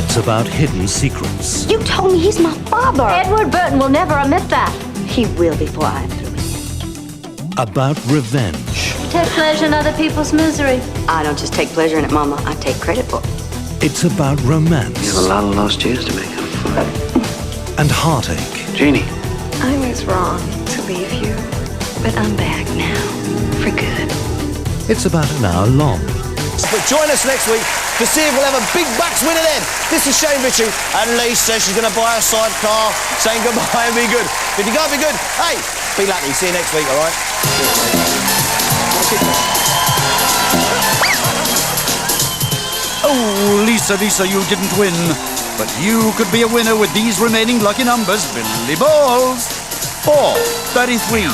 It's about hidden secrets. You told me he's my father. Edward Burton will never admit that. He will before I'm through with him. About revenge. Take pleasure in other people's misery. I don't just take pleasure in it, Mama. I take credit for it. It's about romance. You have a lot of lost years to make up for. And heartache. Jeannie. I was wrong to leave you, but I'm back now, for good. It's about an hour long. But join us next week to see if we'll have a big bucks winner then. This is Shane Ritchie, and Lee says she's going to buy a sidecar, saying goodbye and be good. If you can't be good, hey, be lucky. See you next week, all right? Oh, Lisa, you didn't win. But you could be a winner with these remaining lucky numbers. Billy Balls. 4, 33,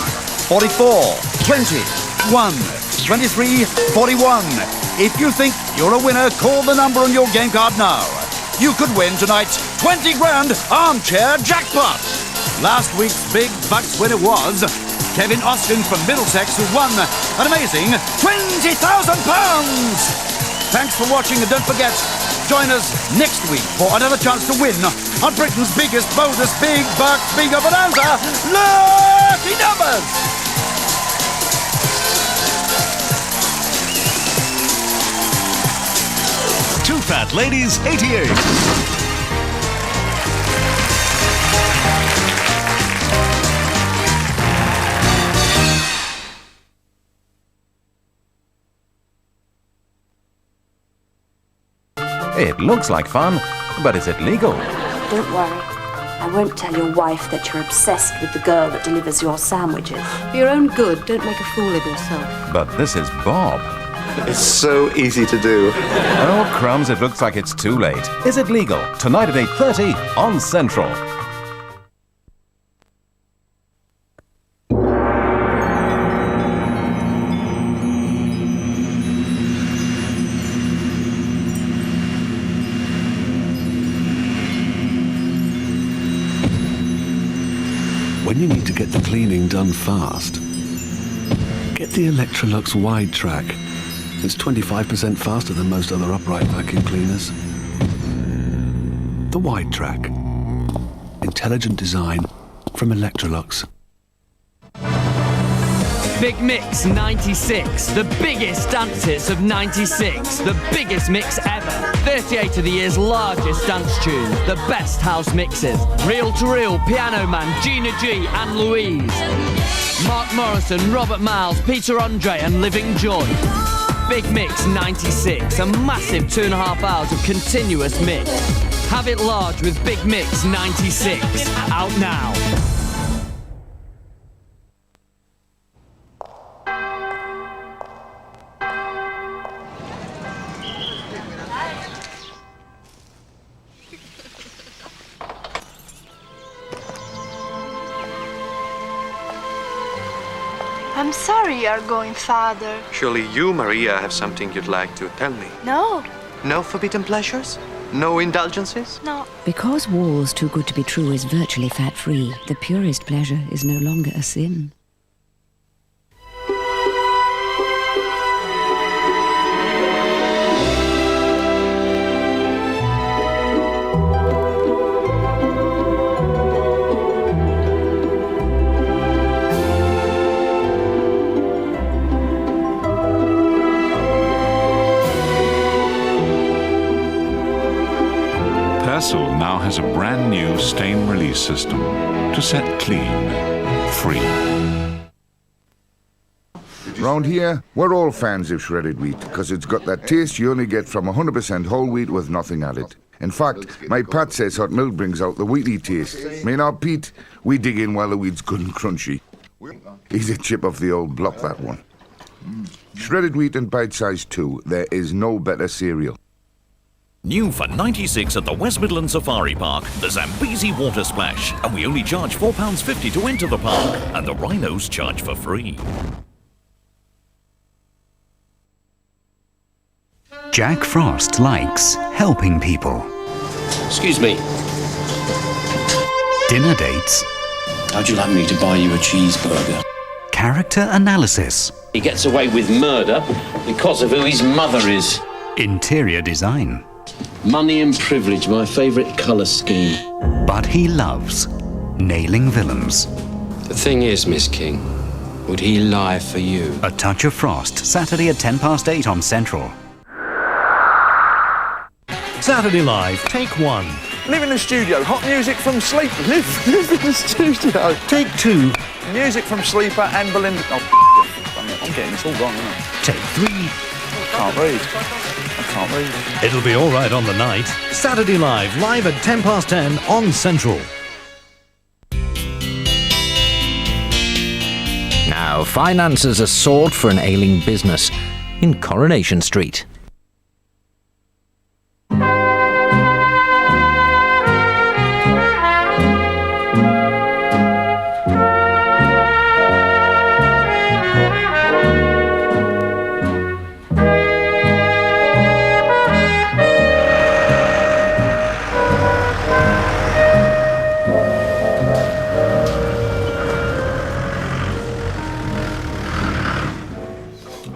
44, 20, 1, 23, 41. If you think you're a winner, call the number on your game card now. You could win tonight's 20 grand armchair jackpot. Last week's big bucks winner was Kevin Austin from Middlesex, who won an amazing £20,000. Thanks for watching, and don't forget, join us next week for another chance to win on Britain's biggest, boldest, big bucks bingo bonanza, Lucky Numbers! Two Fat Ladies 88. It looks like fun, but is it legal? Don't worry. I won't tell your wife that you're obsessed with the girl that delivers your sandwiches. For your own good, don't make a fool of yourself. But this is Bob. It's so easy to do. Oh, crumbs, it looks like it's too late. Is it legal? Tonight at 8:30 on Central. When you need to get the cleaning done fast, get the Electrolux Wide Track. It's 25% faster than most other upright vacuum cleaners. The Wide Track. Intelligent design from Electrolux. Big Mix 96, the biggest dance hits of 96, the biggest mix ever. 38 of the year's largest dance tunes, the best house mixes. Reel to Reel, Piano Man, Gina G and Louise. Mark Morrison, Robert Miles, Peter Andre and Living Joy. Big Mix 96, a massive 2.5 hours of continuous mix. Have it large with Big Mix 96, out now. I'm sorry you're going, Father. Surely you, Maria, have something you'd like to tell me. No. No forbidden pleasures? No indulgences? No. Because war's too good to be true is virtually fat-free, the purest pleasure is no longer a sin. Persil now has a brand new stain release system to set clean, free. Round here, we're all fans of shredded wheat because it's got that taste you only get from 100% whole wheat with nothing added. In fact, my Pat says hot milk brings out the wheaty taste. Me and our Pete, we dig in while the wheat's good and crunchy. He's a chip off the old block, that one. Shredded wheat and bite-sized too. There is no better cereal. New for 96 at the West Midlands Safari Park, the Zambezi Water Splash. And we only charge £4.50 to enter the park, and the rhinos charge for free. Jack Frost likes helping people. Excuse me. Dinner dates. How'd you like me to buy you a cheeseburger? Character analysis. He gets away with murder because of who his mother is. Interior design. Money and privilege, my favourite colour scheme. But he loves nailing villains. The thing is, Miss King, would he lie for you? A Touch of Frost, Saturday at 8:10 on Central. Saturday Live, take 1. Live in the studio, hot music from Sleep. Live in the studio. Take 2. Music from Sleeper and Belinda. Oh, I'm getting this all wrong, isn't I? Take 3. I can't read. I can't read. It'll be all right on the night. Saturday Live, live at 10:10 on Central. Now, finances are sought for an ailing business in Coronation Street.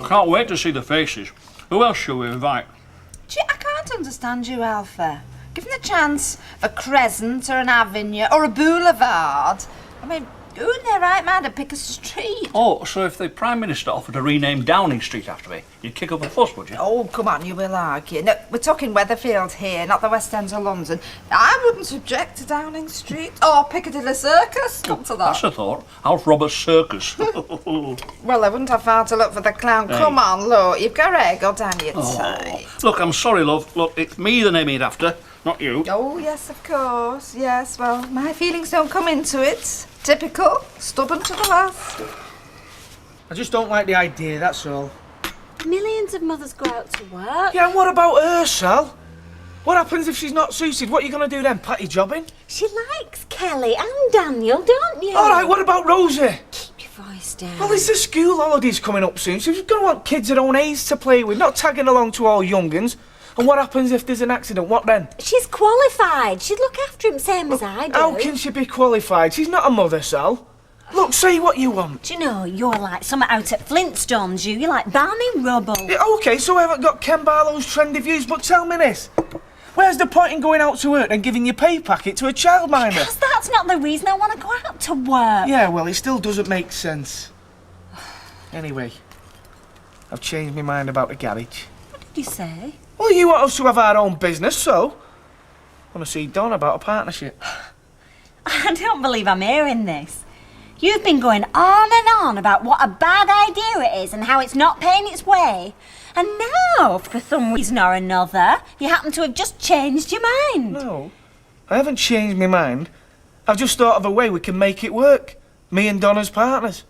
Can't wait to see the faces. Who else shall we invite? Gee, I can't understand you, Alpha. Given a chance of a crescent or an avenue or a boulevard, I mean, who in their right mind would pick a street? Oh, so if the Prime Minister offered to rename Downing Street after me, you'd kick up a fuss, would you? Oh, come on, you will argue. No, we're talking Weatherfield here, not the West End of London. I wouldn't object to Downing Street or Piccadilly Circus, come to that. That's a thought. Alf Roberts Circus. Well, I wouldn't have far to look for the clown. Hey. Come on, look, you've got a go down your side. Look, I'm sorry, love. Look, it's me the name it after, not you. Oh, yes, of course. Yes, well, my feelings don't come into it. Typical. Stubborn to the last. I just don't like the idea, that's all. Millions of mothers go out to work. Yeah, and what about her, Sal? What happens if she's not suited? What are you going to do then, pat your job in? She likes Kelly and Daniel, don't you? All right, what about Rosie? Keep your voice down. Well, there's the school holidays coming up soon, so she's going to want kids her own age to play with, not tagging along to all young'uns. And what happens if there's an accident? What then? She's qualified. She'd look after him same as I do. How can she be qualified? She's not a mother, Sal. Look, say what you want. Do you know, you're like something out at Flintstones, you. You're like Barney Rubble. Yeah, OK, so I haven't got Ken Barlow's trendy views, but tell me this. Where's the point in going out to work and giving your pay packet to a childminder? Because that's not the reason I want to go out to work. Yeah, well, it still doesn't make sense. Anyway, I've changed my mind about the garage. What did you say? Well, you want us to have our own business, so I want to see Don about a partnership. I don't believe I'm hearing this. You've been going on and on about what a bad idea it is and how it's not paying its way. And now, for some reason or another, you happen to have just changed your mind. No, I haven't changed my mind. I've just thought of a way we can make it work. Me and Don as partners.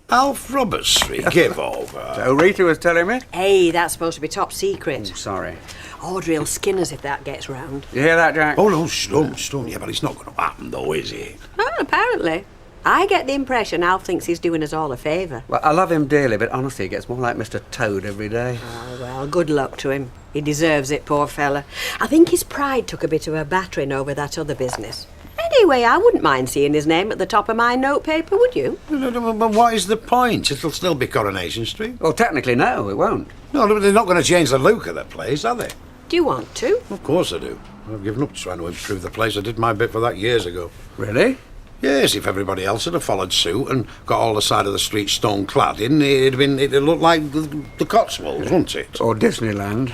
Alf Roberts Street, give over. So Rita was telling me? Hey, that's supposed to be top secret. Oh, sorry. Audrey'll skin us if that gets round. You hear that, Jack? Oh, no, stone. Yeah, but it's not going to happen, though, is it? Well, apparently. I get the impression Alf thinks he's doing us all a favour. Well, I love him dearly, but honestly, he gets more like Mr. Toad every day. Oh, well, good luck to him. He deserves it, poor fella. I think his pride took a bit of a battering over that other business. Anyway, I wouldn't mind seeing his name at the top of my notepaper, would you? No, but what is the point? It'll still be Coronation Street. Well, technically, no, it won't. No, they're not going to change the look of the place, are they? Do you want to? Of course I do. I've given up trying to improve the place. I did my bit for that years ago. Really? Yes, if everybody else had followed suit and got all the side of the street stone clad in, it'd look like the Cotswolds, wouldn't it? Or Disneyland.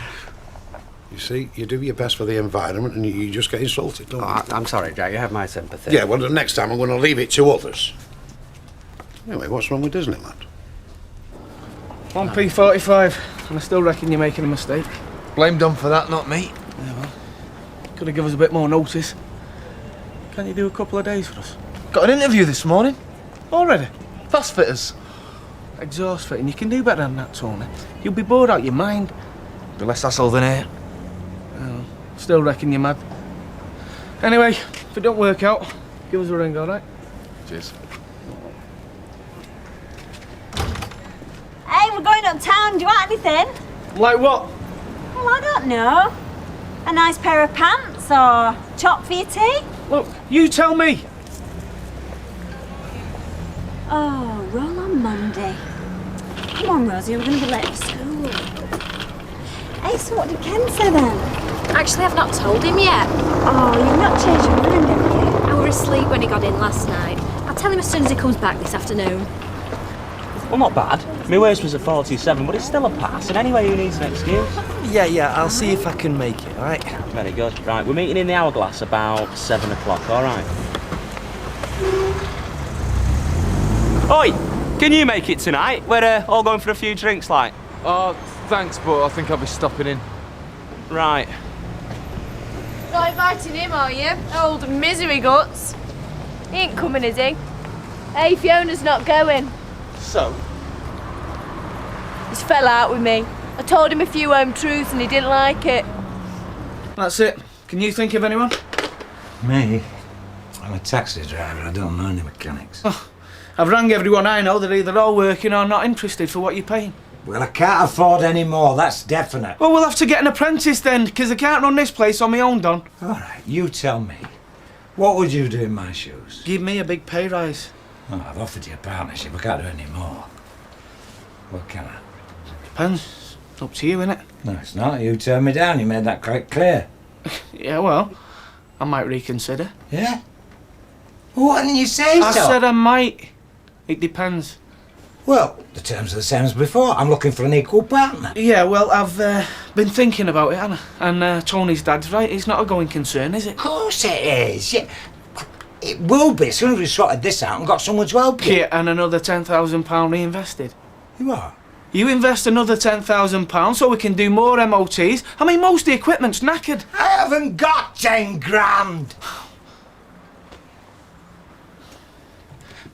You see, you do your best for the environment and you just get insulted, don't you? I'm sorry, Jack, you have my sympathy. Yeah, well, the next time I'm going to leave it to others. Anyway, what's wrong with Disneyland? 1p45, and I still reckon you're making a mistake. Blame Don for that, not me. Yeah, well, could have given us a bit more notice. Can you do a couple of days for us? Got an interview this morning. Already? Fast fitters. Exhaust fitting. You can do better than that, Tony. You'll be bored out your mind. Be less hassle than here. Oh, still reckon you're mad. Anyway, if it don't work out, give us a ring, all right? Cheers. Hey, we're going uptown. Do you want anything? Like what? Well, I don't know. A nice pair of pants or chop for your tea? Look, you tell me. Oh, roll on Monday. Come on, Rosie, we're going to be late for school. Hey, so what did Ken say then? Actually, I've not told him yet. Oh, you've not changed your mind, have you? I were asleep when he got in last night. I'll tell him as soon as he comes back this afternoon. Well, not bad. My worst was a 47, but it's still a pass. And anyway, who needs an excuse? Yeah, I'll see if I can make it, alright? Very good. Right, we're meeting in the Hourglass about 7 o'clock, alright? Oi! Can you make it tonight? We're all going for a few drinks, like. Oh, thanks, but I think I'll be stopping in. Right. Not inviting him, are you? Old misery guts. He ain't coming, is he? Hey, Fiona's not going. So? He's fell out with me. I told him a few home truths and he didn't like it. That's it. Can you think of anyone? Me? I'm a taxi driver. I don't know any mechanics. Oh, I've rang everyone I know. They're either all working or not interested for what you're paying. Well, I can't afford any more, that's definite. Well, we'll have to get an apprentice then, because I can't run this place on my own, Don. All right, you tell me. What would you do in my shoes? Give me a big pay rise. Oh, I've offered you a partnership. I can't do any more. What can I? Depends. Up to you, innit? No, it's not. You turned me down. You made that quite clear. Yeah, well, I might reconsider. Yeah? Well, why didn't you say so? I said I might. It depends. Well, the terms are the same as before. I'm looking for an equal partner. Yeah, well, I've been thinking about it, Anna. And Tony's dad's right. It's not a going concern, is it? Of course it is. Yeah. It will be as soon as we've sorted this out and got someone to help you. Yeah, and another £10,000 reinvested. You are? You invest another £10,000 so we can do more MOTs. I mean, most of the equipment's knackered. I haven't got 10 grand.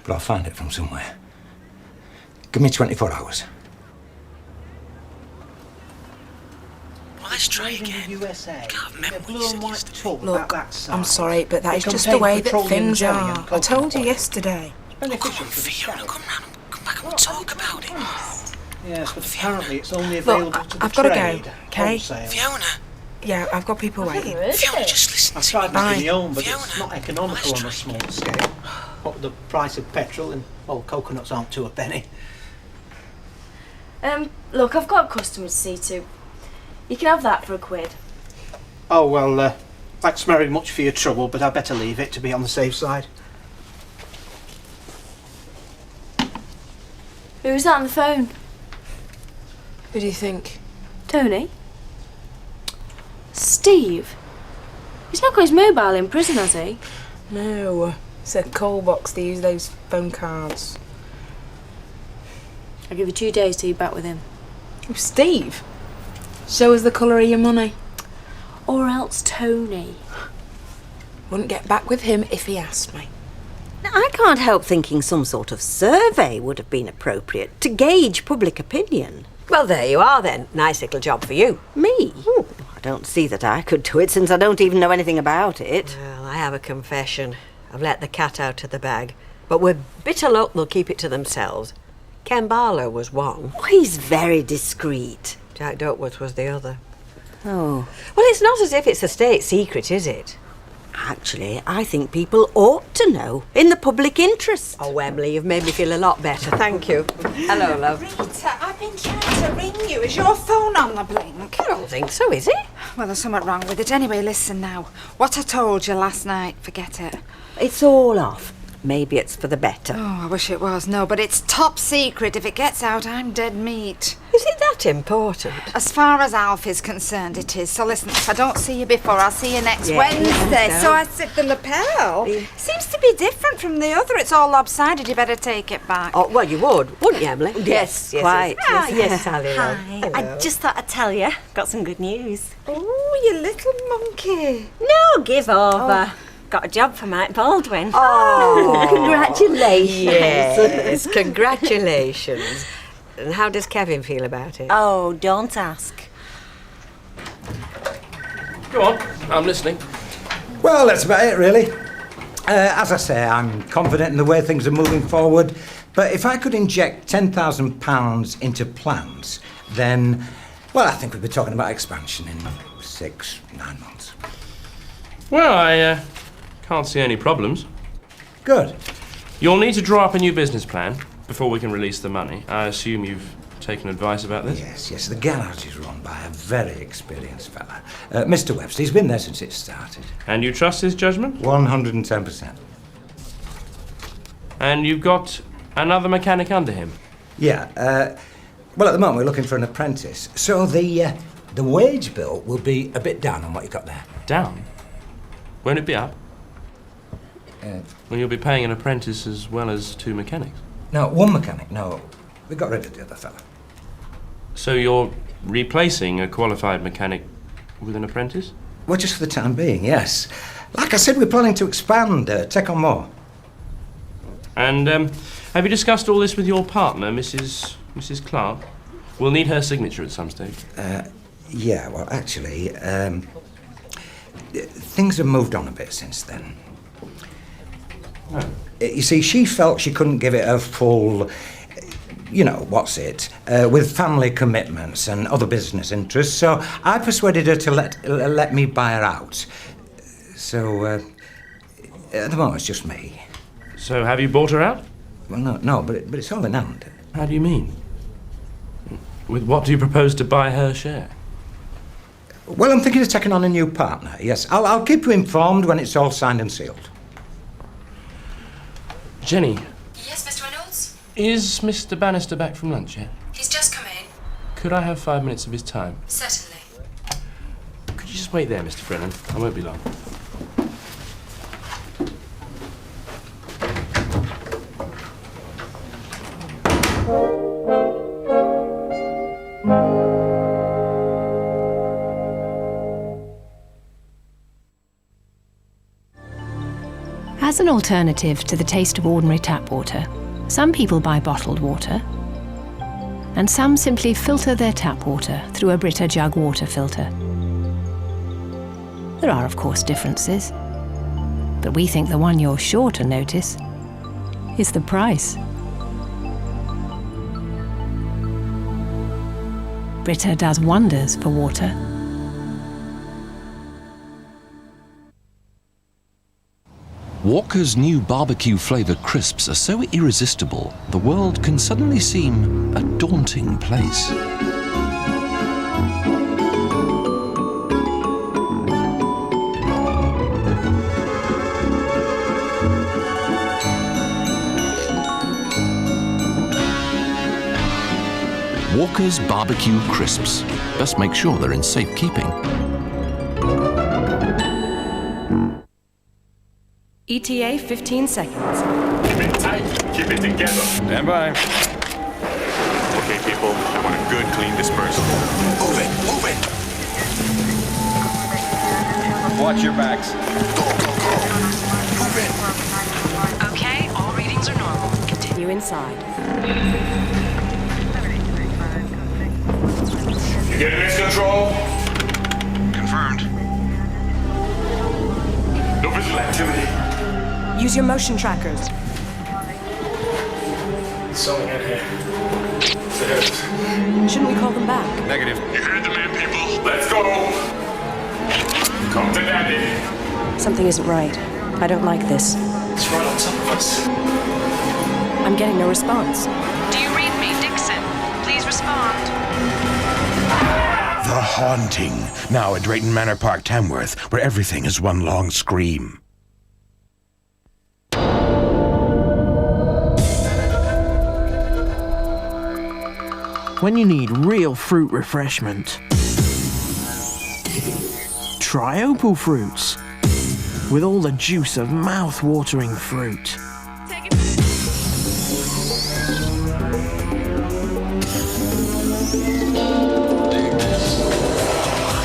But I'll find it from somewhere. Give me 24 hours. Well, let's try again. USA. Can't remember what you said yesterday. Look, I'm sorry, but that is just the way that things are. I told you yesterday. Come on, Fiona, come round. Come back and we'll talk about it. Yes, but apparently it's only available to the I've got to go, okay? Fiona. Yeah, I've got people waiting. Fiona, just listen to me. I've tried making my own, but it's not economical on a small scale. What with the price of petrol and, well, coconuts aren't to a penny. Look, I've got a customer to see to. You can have that for £1. Oh, well, thanks very much for your trouble, but I'd better leave it to be on the safe side. Who was that on the phone? Who do you think? Tony? Steve? He's not got his mobile in prison, has he? No, it's a call box. They use those phone cards. I'll give you 2 days till you're back with him. Oh, Steve? Show us the colour of your money. Or else Tony. Wouldn't get back with him if he asked me. Now, I can't help thinking some sort of survey would have been appropriate to gauge public opinion. Well, there you are then. Nice little job for you. Me? I don't see that I could do it since I don't even know anything about it. Well, I have a confession. I've let the cat out of the bag. But with bitter luck, they'll keep it to themselves. Ken Barlow was one. Oh, he's very discreet. Jack Duckworth was the other. Oh. Well, it's not as if it's a state secret, is it? Actually, I think people ought to know, in the public interest. Oh, Emily, you've made me feel a lot better. Thank you. Hello, love. Rita, I've been trying to ring you. Is your phone on the blink? I don't think so, is it? Well, there's something wrong with it. Anyway, listen now. What I told you last night, forget it. It's all off. Maybe it's for the better. Oh, I wish it was. No, but it's top secret. If it gets out, I'm dead meat. Is it that important? As far as Alf is concerned, it is. So listen, if I don't see you before, I'll see you next Yeah, Wednesday. no. So I said the lapel seems to be different from the other. It's all lopsided. You better take it back. Oh, well, you would, wouldn't you, Emily? Yes, quite. Yes, Sally, love. Hi. Hello. I just thought I'd tell you. Got some good news. Oh, you little monkey. No, give over. Got a job for Mike Baldwin. Oh, congratulations. Yes, congratulations. And how does Kevin feel about it? Oh, don't ask. Go on, I'm listening. Well, that's about it, really. As I say, I'm confident in the way things are moving forward, but if I could inject £10,000 into plans, then, well, I think we'd be talking about expansion in 6-9 months. Well, I can't see any problems. Good. You'll need to draw up a new business plan before we can release the money. I assume you've taken advice about this? Yes, the garage is run by a very experienced fella. Mr. Webster, he's been there since it started. And you trust his judgment? 110%. And you've got another mechanic under him? Yeah, well, at the moment we're looking for an apprentice, so the wage bill will be a bit down on what you got there. Down? Won't it be up? Well, you'll be paying an apprentice as well as 2 mechanics. No, 1 mechanic, no. We got rid of the other fella. So you're replacing a qualified mechanic with an apprentice? Well, just for the time being, yes. Like I said, we're planning to expand, take on more. And have you discussed all this with your partner, Mrs. Clark? We'll need her signature at some stage. Yeah, well, actually, things have moved on a bit since then. Oh. You see, she felt she couldn't give it a full, with family commitments and other business interests, so I persuaded her to let me buy her out. So, at the moment, it's just me. So have you bought her out? Well, no, but it's all in hand. How do you mean? With what do you propose to buy her share? Well, I'm thinking of taking on a new partner, yes. I'll keep you informed when it's all signed and sealed. Jenny. Yes, Mr. Reynolds? Is Mr. Bannister back from lunch yet? He's just come in. Could I have 5 minutes of his time? Certainly. Could you just wait there, Mr. Brennan? I won't be long. As an alternative to the taste of ordinary tap water, some people buy bottled water, and some simply filter their tap water through a Brita jug water filter. There are, of course, differences, but we think the one you're sure to notice is the price. Brita does wonders for water. Walker's new barbecue-flavoured crisps are so irresistible, the world can suddenly seem a daunting place. Walker's barbecue crisps. Best make sure they're in safekeeping. ETA 15 seconds. Keep it tight, keep it together. Stand by. Okay, people, I want a good, clean dispersal. Move it, move it. Watch your backs. Go, go, go. Move it. Okay, all readings are normal. Continue inside. You getting this control? Confirmed. No visual activity. Use your motion trackers. Something in here. Shouldn't we call them back? Negative. You heard the man, people. Let's go. Come to daddy. Something isn't right. I don't like this. It's right on top of us. I'm getting no response. Do you read me, Dixon? Please respond. The Haunting, now at Drayton Manor Park, Tamworth, where everything is one long scream. When you need real fruit refreshment, try Opal Fruits, with all the juice of mouth-watering fruit.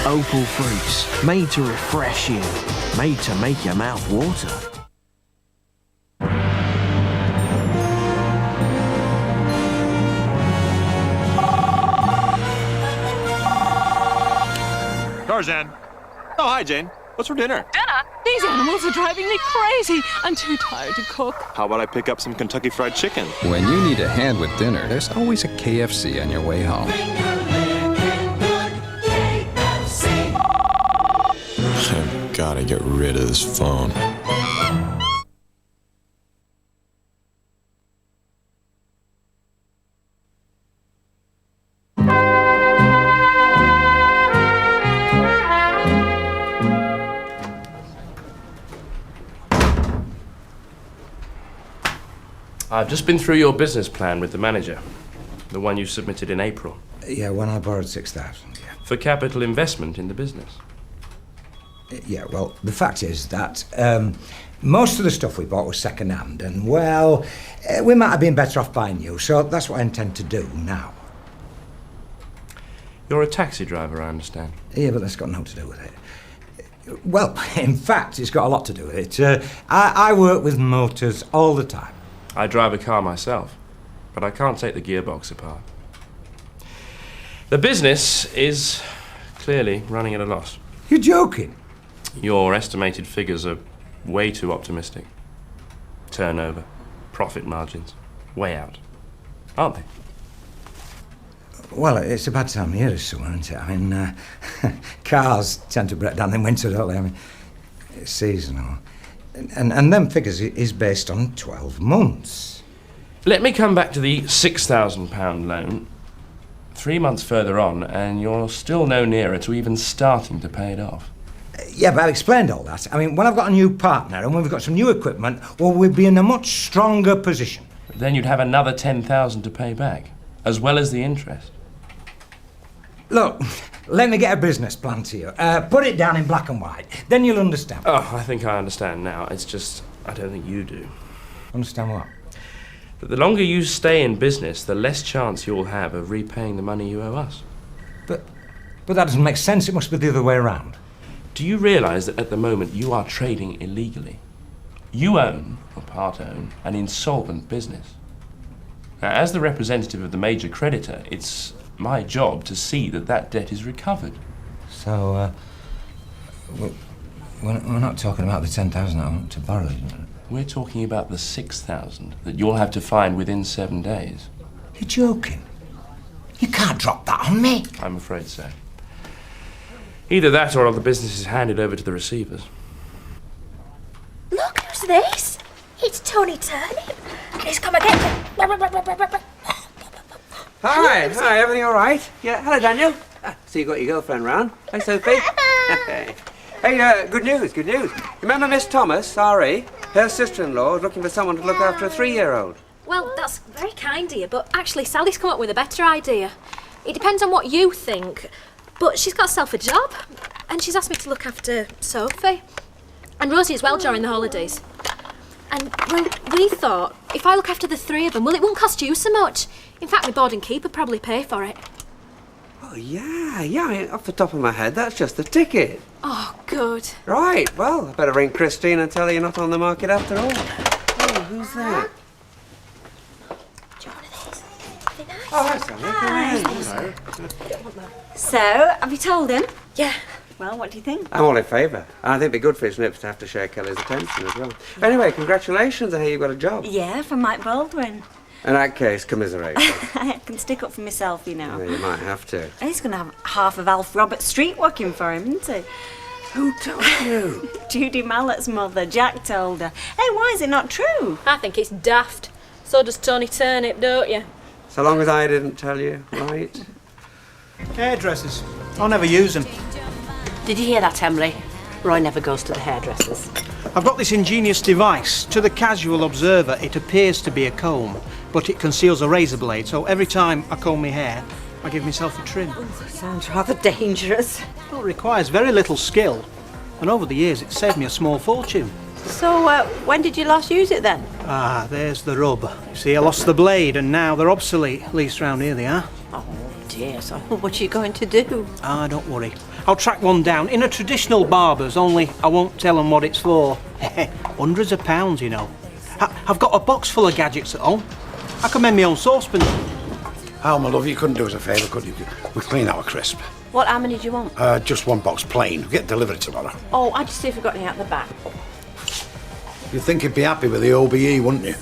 Opal Fruits, made to refresh you, made to make your mouth water. Tarzan. Oh, hi, Jane. What's for dinner? Dinner? These animals are driving me crazy. I'm too tired to cook. How about I pick up some Kentucky Fried Chicken? When you need a hand with dinner, there's always a KFC on your way home. I've got to get rid of this phone. I've just been through your business plan with the manager. The one you submitted in April. Yeah, when I borrowed 6,000, yeah. For capital investment in the business. Yeah, well, the fact is that most of the stuff we bought was second-hand, and, well, we might have been better off buying new, so that's what I intend to do now. You're a taxi driver, I understand. Yeah, but that's got nothing to do with it. Well, in fact, it's got a lot to do with it. I work with motors all the time. I drive a car myself, but I can't take the gearbox apart. The business is clearly running at a loss. You're joking? Your estimated figures are way too optimistic. Turnover, profit margins, way out, aren't they? Well, it's a bad time of year this summer, isn't it? I mean, cars tend to break down in winter, don't they? I mean, it's seasonal. And them figures is based on 12 months. Let me come back to the £6,000 loan. 3 months further on, and you're still no nearer to even starting to pay it off. Yeah, but I've explained all that. I mean, when I've got a new partner and when we've got some new equipment, well, we'll be in a much stronger position. Then you'd have another 10,000 to pay back, as well as the interest. Look, let me get a business plan to you. Put it down in black and white. Then you'll understand. Oh, I think I understand now. It's just, I don't think you do. Understand what? That the longer you stay in business, the less chance you'll have of repaying the money you owe us. But that doesn't make sense. It must be the other way around. Do you realise that at the moment you are trading illegally? You own, or part own, an insolvent business. Now, as the representative of the major creditor, it's my job to see that that debt is recovered. So, we're not talking about the 10,000 I want to borrow, isn't it? We're talking about the 6,000 that you'll have to find within 7 days. You're joking. You can't drop that on me. I'm afraid so. Either that or the business is handed over to the receivers. Look, who's this? It's Tony Turnip. He's come again. Hi, everything all right? Yeah, hello, Daniel. So you got your girlfriend round. Hey, Sophie. Hey, good news. Remember Miss Thomas, R.E.? Her sister-in-law is looking for someone to look after a 3-year-old. Well, that's very kind of you, but actually Sally's come up with a better idea. It depends on what you think, but she's got herself a job, and she's asked me to look after Sophie. And Rosie as well during the holidays. And, well, we thought, if I look after the 3 of them, well, it won't cost you so much. In fact, my board and keep would probably pay for it. Oh, yeah, I mean, off the top of my head, that's just the ticket. Oh, good. Right, well, I better ring Christine and tell her you're not on the market after all. Oh, who's that? Oh, hi, Sally. Hi. So, have you told him? Yeah. Well, what do you think? I'm all in favour. And I think it'd be good for his nips to have to share Kelly's attention as well. Anyway, congratulations, I hear you've got a job. Yeah, from Mike Baldwin. In that case, commiserate. I can stick up for myself, you know. Yeah, you might have to. He's going to have half of Alf Robert Street working for him, isn't he? Who told you? Judy Mallett's mother, Jack told her. Hey, why is it not true? I think it's daft. So does Tony Turnip, don't you? So long as I didn't tell you, right? Hairdressers. I'll never use them. Did you hear that, Emily? Roy never goes to the hairdressers. I've got this ingenious device. To the casual observer, it appears to be a comb, but it conceals a razor blade, so every time I comb my hair, I give myself a trim. Oh, sounds rather dangerous. Well, it requires very little skill, and over the years it's saved me a small fortune. So, when did you last use it then? Ah, there's the rub. You see, I lost the blade, and now they're obsolete, at least round here they are. Oh dear, so what are you going to do? Ah, don't worry. I'll track one down in a traditional barber's, only I won't tell them what it's for. Hundreds of pounds, you know. I've got a box full of gadgets at home. I can mend my own saucepan. Al, my love, you couldn't do us a favour, could you? We clean our crisp. How many do you want? Just one box plain. We'll get delivered tomorrow. Oh, I'd just see if we've got any out the back. You'd think you'd be happy with the OBE, wouldn't you?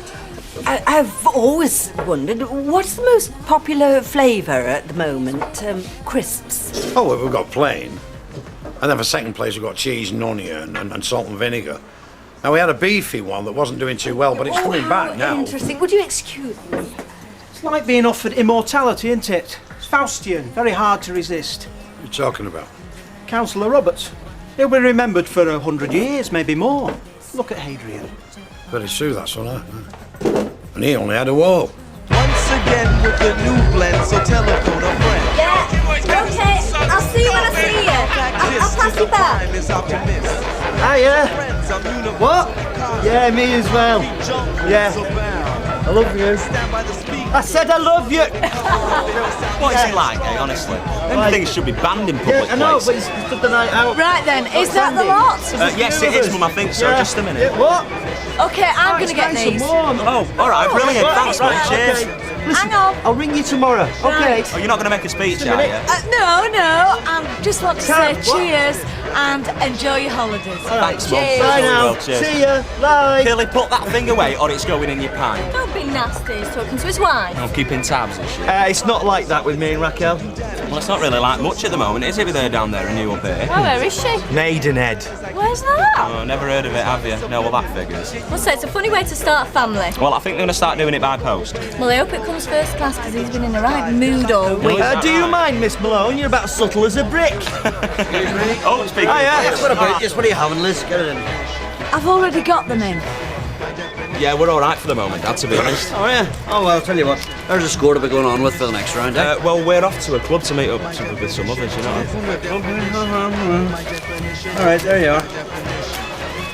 I've always wondered, what's the most popular flavour at the moment? Crisps? Oh, well, we've got plain. And then for second place, we've got cheese and onion and salt and vinegar. Now, we had a beefy one that wasn't doing too well, but it's coming back now. Interesting. Would you excuse me? It's like being offered immortality, isn't it? It's Faustian, very hard to resist. What are you talking about? Councillor Roberts. He'll be remembered for 100 years, maybe more. Look at Hadrian. Very true, that's all right. and he only had a wall. Once again with the new blend, so telephone a friend. Yeah, okay, I'll see you when I see you. I'll pass you back. Hiya. What? Yeah, me as well. Yeah. I love you. I said I love you. What is he like, eh, honestly? Them things should be banned in public I know, places. but it's just the night out. Right then, is that the lot? Yes, it is, Mum, I think so. Yeah. Just a minute. What? Okay, I'm going to get these. Oh, all right, brilliant. Thanks, mate. Cheers. Listen, Hang on. I'll ring you tomorrow, okay? Oh, you're not going to make a speech, Just a are minute. you? No, I just want to say Cam, what? cheers and enjoy your holidays. Thanks, Mum. Cheers. Bye now. Well, cheers. See ya. Bye. Kelly, put that thing away or it's going in your pint. Don't be nasty, he's talking to his wife. I'm keeping tabs and shit. It's not like that with me and Raquel. Well, it's not really like much at the moment, is it, with her down there and you up here? Oh, where is she? Maidenhead. Where's that? Oh, never heard of it, have you? No, well, that figures. Must say, it's a funny way to start a family. Well, I think they're going to start doing it by post. Well, I hope it comes first class because he's been in the right mood all week. Do you mind, Miss Malone? You're about as subtle as a brick. Oh, speaking of yes. What about this? What are you having, Liz? Get it in. I've already got them in. Yeah, we're all right for the moment, Dad, to be honest. Oh, yeah? Oh, well, I'll tell you what. There's a score to be going on with for the next round, eh? Well, we're off to a club to meet up with some others, you know. All right, there you are.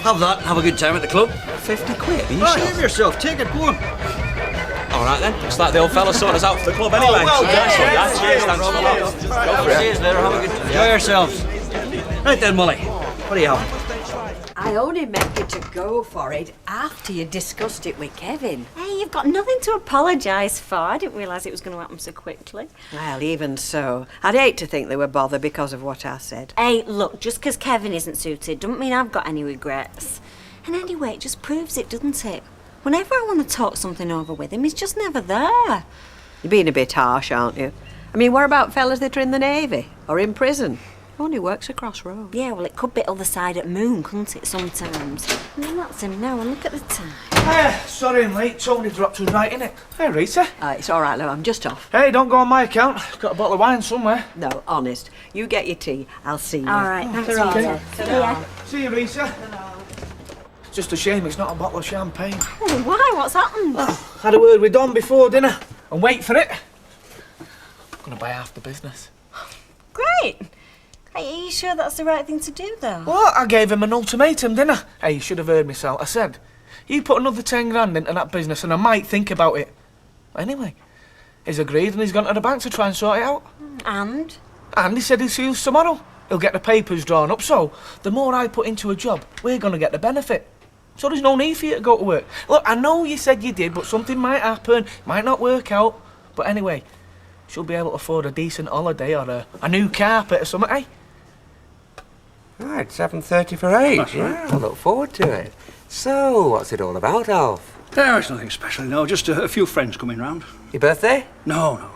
Have that. Have a good time at the club. 50 quid, are you Right, sure? have yourself. Take it. Go on. All right, then. It's like the old fella sorting us out for the club anyway. Oh, well done. Nice one, Dad. Cheers, thanks for that. Cheers there. Have a good time. Enjoy yourselves. Right then, Molly. What are you having? I only meant you to go for it after you discussed it with Kevin. Hey, you've got nothing to apologise for. I didn't realise it was going to happen so quickly. Well, even so, I'd hate to think they were bothered because of what I said. Hey, look, just because Kevin isn't suited doesn't mean I've got any regrets. And anyway, it just proves it, doesn't it? Whenever I want to talk something over with him, he's just never there. You're being a bit harsh, aren't you? I mean, what about fellas that are in the Navy or in prison? Only works across road. Yeah, well, it could be other side at moon, couldn't it, sometimes? And then that's him now, and look at the time. Sorry I'm late. Tony dropped us right in it. Hey, Rita. It's all right, love. I'm just off. Hey, don't go on my account. Got a bottle of wine somewhere. No, honest. You get your tea. I'll see you. All right, thanks, Okay. Rita. See you, Rita. Just a shame it's not a bottle of champagne. Oh, why? What's happened? Had a word with Don before dinner. And wait for it. I'm gonna buy half the business. Great. Hey, are you sure that's the right thing to do, though? What? I gave him an ultimatum, didn't I? Hey, you should have heard me, Sal. I said, you put another 10 grand into that business and I might think about it. Anyway, he's agreed and he's gone to the bank to try and sort it out. And? And he said he'll see us tomorrow. He'll get the papers drawn up, so the more I put into a job, we're going to get the benefit. So there's no need for you to go to work. Look, I know you said you did, but something might happen, might not work out. But anyway, she'll be able to afford a decent holiday or a new carpet or something, eh? Right, 7:30 for 8. That's right. Yeah, I look forward to it. So, what's it all about, Alf? It's nothing special, no. Just a few friends coming round. Your birthday? No.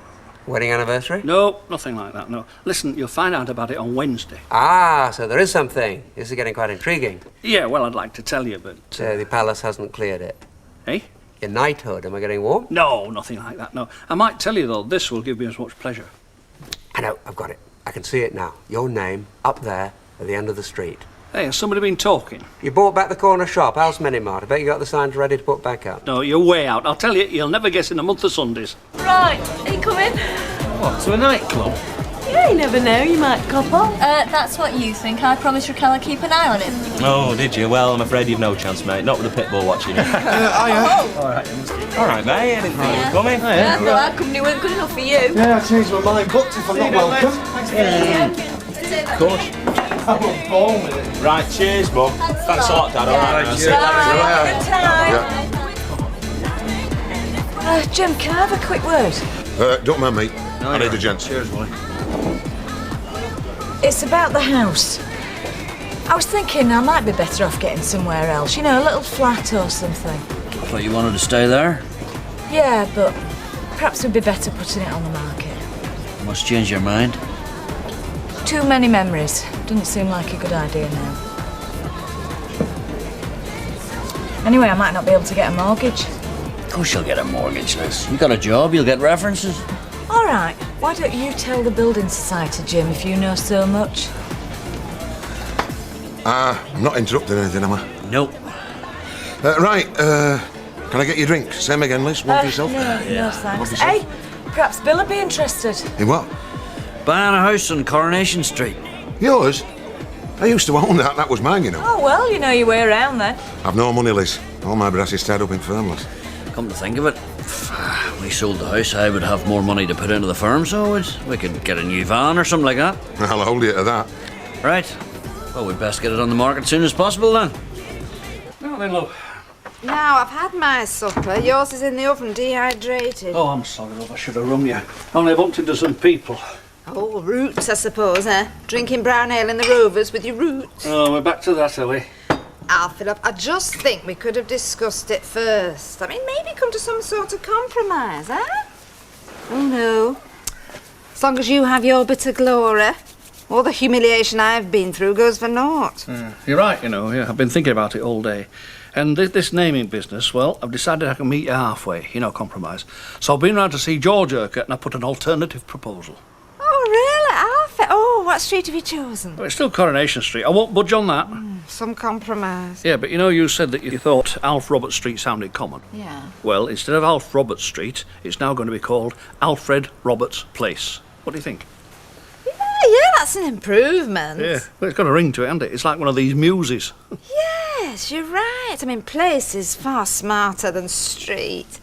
Wedding anniversary? No, nothing like that, no. Listen, you'll find out about it on Wednesday. Ah, so there is something. This is getting quite intriguing. Yeah, well, I'd like to tell you, but... So the palace hasn't cleared it? Eh? Your knighthood, am I getting warm? No, nothing like that, no. I might tell you, though, this will give me as much pleasure. I know, I've got it. I can see it now. Your name, up there, at the end of the street. Hey, has somebody been talking? You bought back the corner shop, House Minimart. I bet you got the signs ready to put back up. No, you're way out. I'll tell you, you'll never guess in a month of Sundays. Right, are you coming? What, to a nightclub? Yeah, you never know, you might couple. That's what you think. I promised Raquel I'd keep an eye on him. Oh, did you? Well, I'm afraid you've no chance, mate. Not with the pit bull watching you. All right, mate. I didn't think you were coming. Yeah, well, our company weren't good enough for you. Yeah, I changed my mind, booked if I'm not welcome. Of course. I was born with it. Right, cheers, Mum. Thanks a lot, Dad. All right, Cheers. Good time. Jim, can I have a quick word? Don't mind me. No, I need a gent. Cheers, boy. It's about the house. I was thinking I might be better off getting somewhere else. You know, a little flat or something. I thought you wanted to stay there. Yeah, but perhaps it'd be better putting it on the market. Must change your mind. Too many memories. Doesn't seem like a good idea now. Anyway, I might not be able to get a mortgage. Of course you'll get a mortgage, Liz. You got a job, you'll get references. All right. Why don't you tell the building society, Jim, if you know so much? I'm not interrupting anything, am I? Nope. Right, Can I get you a drink? Same again, Liz. One for yourself? No, thanks. Hey, perhaps Bill would be interested. In what? Buying a house on Coronation Street. Yours? I used to own that. That was mine, you know. Oh, well, you know your way around then. I've no money, Liz. All my brass is tied up in firm, Liz. Come to think of it, if we sold the house, I would have more money to put into the firm, so we could get a new van or something like that. I'll hold you to that. Right. Well, we'd best get it on the market as soon as possible then. Now then, love. Now, I've had my supper. Yours is in the oven, dehydrated. Oh, I'm sorry, love. I should have rung you. Only I bumped into some people. Oh, roots, I suppose, eh? Drinking brown ale in the Rovers with your roots. Oh, we're back to that, are we? Philip, I just think we could have discussed it first. I mean, maybe come to some sort of compromise, eh? Oh, no. As long as you have your bit of glory, all the humiliation I've been through goes for naught. You're right, you know. Yeah, I've been thinking about it all day. And this naming business, well, I've decided I can meet you halfway, you know, compromise. So I've been round to see George Urquhart and I put an alternative proposal. Oh, really, Alfie? Oh, what street have you chosen? Well, it's still Coronation Street. I won't budge on that. Some compromise. Yeah, but you know, you said that you thought Alf Roberts Street sounded common. Yeah. Well, instead of Alf Roberts Street, it's now going to be called Alfred Roberts Place. What do you think? Yeah, that's an improvement. Yeah, well, it's got a ring to it, hasn't it? It's like one of these muses. Yes, you're right. I mean, place is far smarter than street.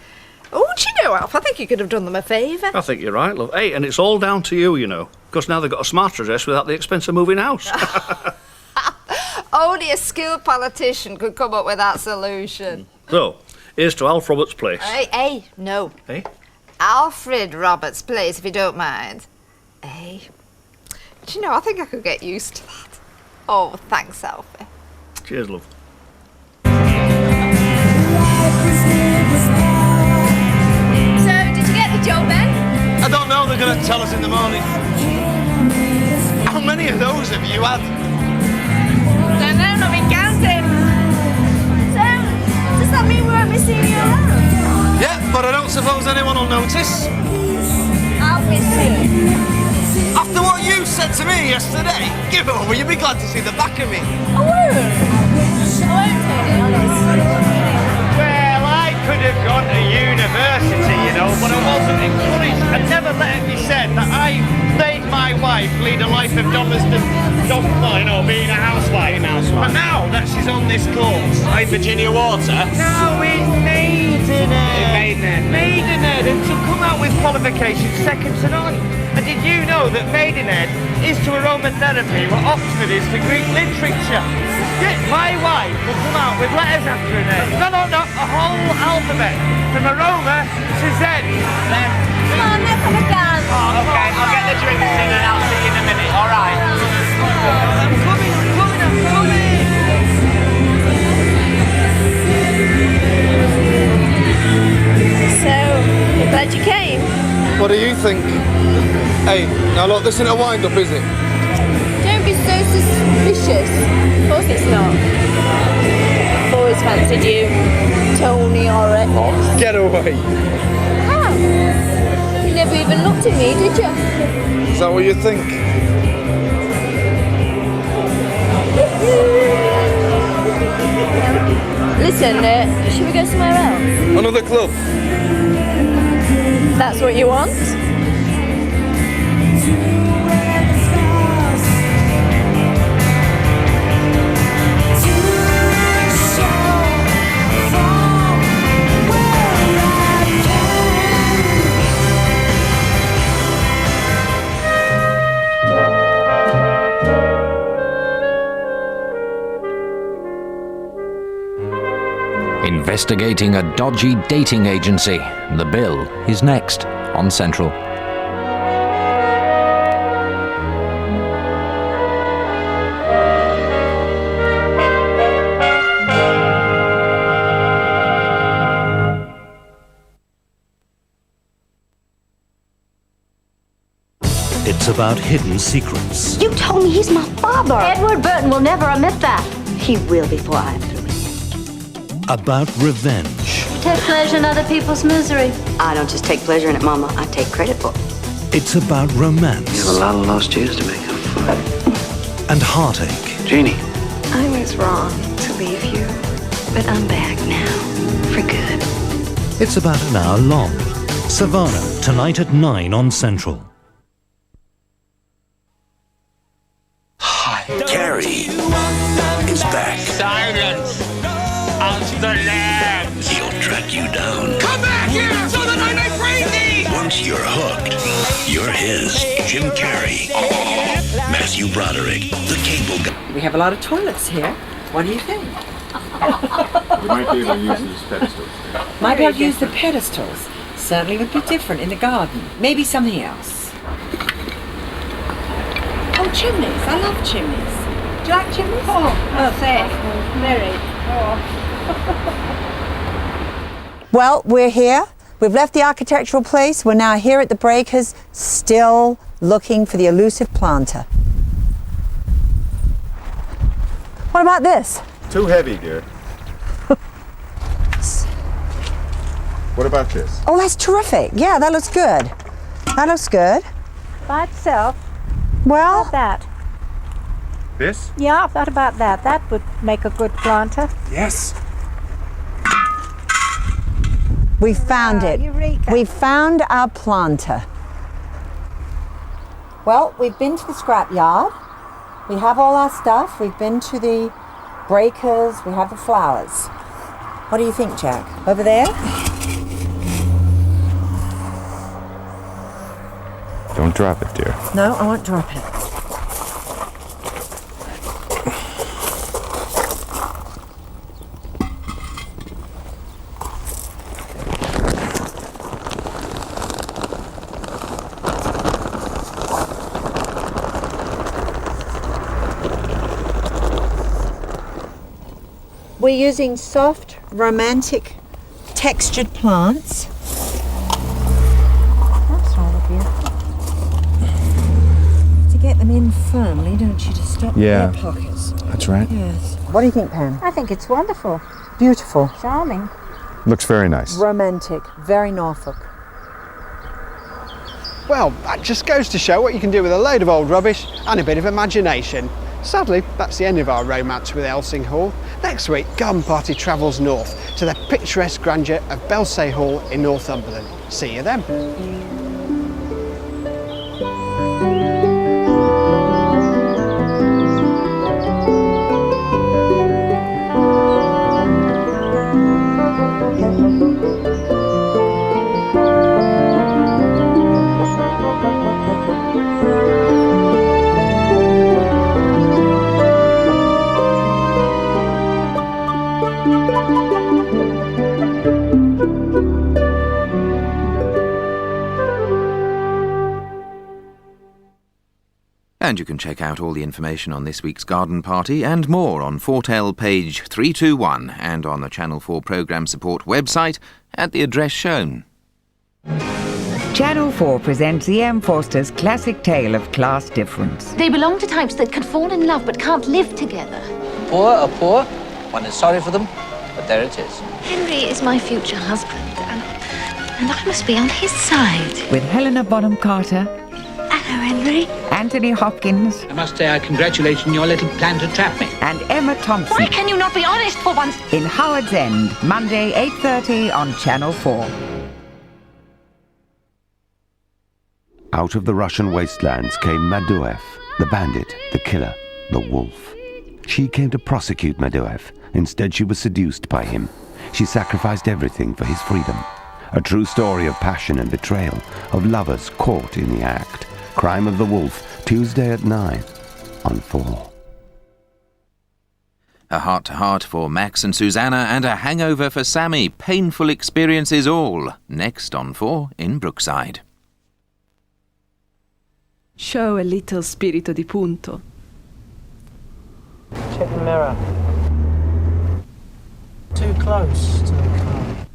Oh, do you know, Alf, I think you could have done them a favour. I think you're right, love. Hey, and it's all down to you, you know, because now they've got a smarter address without the expense of moving house. Only a skilled politician could come up with that solution. So, here's to Alf Roberts Place. Hey, no. Hey? Alfred Roberts Place, if you don't mind. Hey. Do you know, I think I could get used to that. Oh, thanks, Alfie. Cheers, love. So, did you get the job then? I don't know, they're going to tell us in the morning. How many of those have you had? Don't know, not been counting. So, does that mean we won't be seeing you around? Yeah, but I don't suppose anyone will notice. I'll miss you. After what you said to me yesterday, give it over, you'd be glad to see the back of me. I won't. Tony, honest. Well, I could have gone to university, you know, but I wasn't encouraged. I never let it be said that I made my wife lead a life of domestic, being a housewife. But now that she's on this course, like Virginia Water. No, it's Maidenhead. Maidenhead, and to come out with qualifications second to none. And did you know that Maidenhead is to aromatherapy what Oxford is to Greek literature? Yeah, my wife will come out with letters after her name. No, a whole alphabet. From aroma to Z. Come on, let's have a go. Oh, okay, I'll get the drinks in and I'll see you in a minute, alright? I'm coming. So, glad you came. What do you think? Hey, now look, this isn't a wind-up, is it? Don't be so suspicious. Of course it's not. I've always fancied you, Tony Orrick. Oh, get away. How? You never even looked at me, did you? Is that what you think? Listen, should we go somewhere else? Another club? That's what you want? Investigating a dodgy dating agency. The Bill is next on Central. It's about hidden secrets. You told me he's my father. Edward Burton will never admit that. He will before I'm through. About revenge. You take pleasure in other people's misery. I don't just take pleasure in it, Mama. I take credit for it. It's about romance. You have a lot of lost years to make up for. And heartache. Jeannie. I was wrong to leave you, but I'm back now for good. It's about an hour long. Savannah, tonight at 9 on Central. Carrie is back. Silence! Of the lambs! He'll track you down. Come back here so that I may praise thee! Once you're hooked, you're his. Jim Carrey. Matthew Broderick, the cable guy. We have a lot of toilets here. What do you think? You might be able to use these pedestals. Might be able to use the pedestals. Certainly would be different in the garden. Maybe something else. Oh, chimneys. I love chimneys. Do you like chimneys? Oh, thank Very. Well, we're here. We've left the architectural place. We're now here at the breakers, still looking for the elusive planter. What about this? Too heavy, dear. What about this? Oh, that's terrific. Yeah, that looks good. That looks good. By itself. Well, How about that? This? Yeah, I thought about that. That would make a good planter. Yes. we found it. Eureka. We found our planter. Well, we've been to the scrapyard. We have all our stuff. We've been to the breakers. We have the flowers. What do you think, Jack? Over there? Don't drop it, dear. No, I won't drop it. We're using soft, romantic, textured plants. That's rather beautiful. To get them in firmly, don't you, to stop Yeah. their pockets. That's right. Yes. What do you think, Pam? I think it's wonderful. Beautiful. Charming. Looks very nice. Romantic. Very Norfolk. Well, that just goes to show what you can do with a load of old rubbish and a bit of imagination. Sadly, that's the end of our romance with Elsing Hall. Next week, Garden Party travels north to the picturesque grandeur of Belsay Hall in Northumberland. See you then. And you can check out all the information on this week's garden party and more on Fortel page 321 and on the Channel 4 programme support website at the address shown. Channel 4 presents E.M. Forster's classic tale of class difference. They belong to types that can fall in love but can't live together. Poor are poor. One is sorry for them, but there it is. Henry is my future husband, and I must be on his side. With Helena Bonham Carter. Hello, Henry. Anthony Hopkins. I must say I congratulate you on your little plan to trap me. And Emma Thompson. Why can you not be honest for once? In Howard's End, Monday, 8:30 on Channel 4. Out of the Russian wastelands came Maduev, the bandit, the killer, the wolf. She came to prosecute Maduev. Instead, she was seduced by him. She sacrificed everything for his freedom. A true story of passion and betrayal, of lovers caught in the act. Crime of the Wolf, Tuesday at 9 on 4. A heart-to-heart for Max and Susanna and a hangover for Sammy. Painful experiences all. Next on 4 in Brookside. Show a little spirito di punto. Check the mirror. Too close to the car.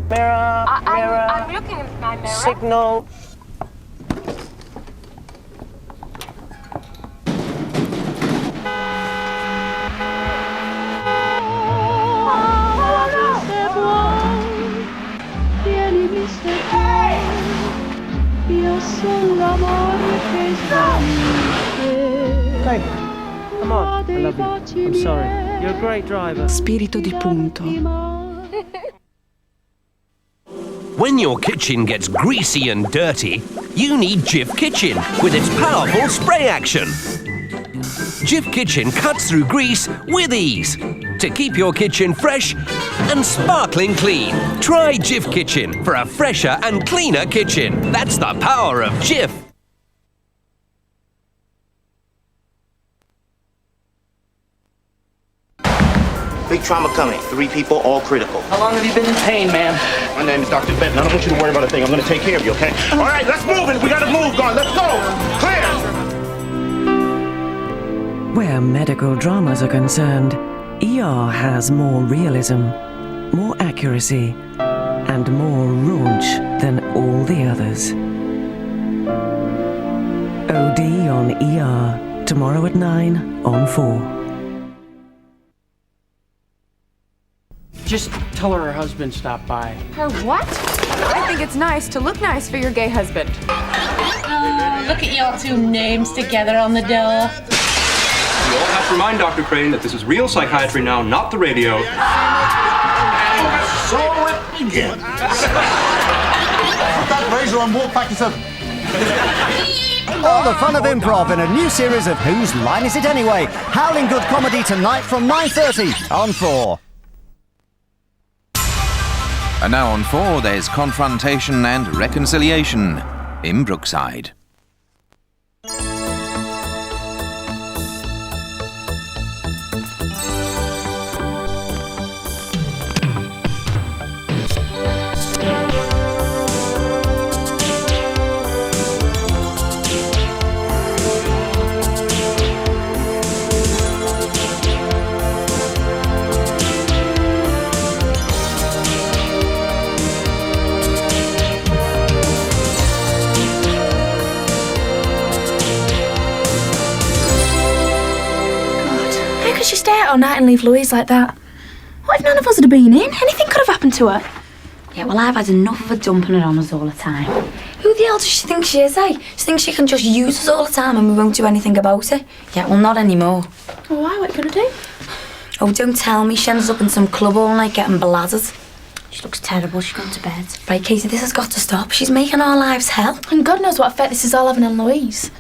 Mirror, mirror. I'm looking at my mirror. Signal. Hey, come on. I love you. I'm sorry. You're a great driver. Spirito di punto. When your kitchen gets greasy and dirty, you need Jif Kitchen with its powerful spray action. Jif Kitchen cuts through grease with ease to keep your kitchen fresh and sparkling clean. Try Jif Kitchen for a fresher and cleaner kitchen. That's the power of Jif. Big trauma coming. 3 people, all critical. How long have you been in pain, ma'am? My name is Dr. Benton. I don't want you to worry about a thing. I'm going to take care of you, okay? All right, let's move it. We got to move, guard. Let's go. Clear. Where medical dramas are concerned, ER has more realism, more accuracy, and more raunch than all the others. OD on ER, tomorrow at 9 on 4. Just tell her husband stopped by. Her what? I think it's nice to look nice for your gay husband. Oh, look at your 2 names together on the door. We all have to remind Dr. Crane that this is real psychiatry now, not the radio. So it begins. Put that razor on, walk back to 7. All the fun of improv in a new series of Whose Line Is It Anyway? Howling good comedy tonight from 9:30 on 4. And now on 4, there's confrontation and reconciliation in Brookside. She stay out all night and leave Louise like that. What if none of us had been in? Anything could have happened to her. Yeah, well, I've had enough of her dumping it on us all the time. Who the hell does she think she is, eh? She thinks she can just use us all the time and we won't do anything about it. Yeah, well, not anymore. Oh, why? What are you going to do? Oh, don't tell me. She ends up in some club all night getting bladdered. She looks terrible. She's gone to bed. Right, Katie, this has got to stop. She's making our lives hell. And God knows what effect this is all having on Louise.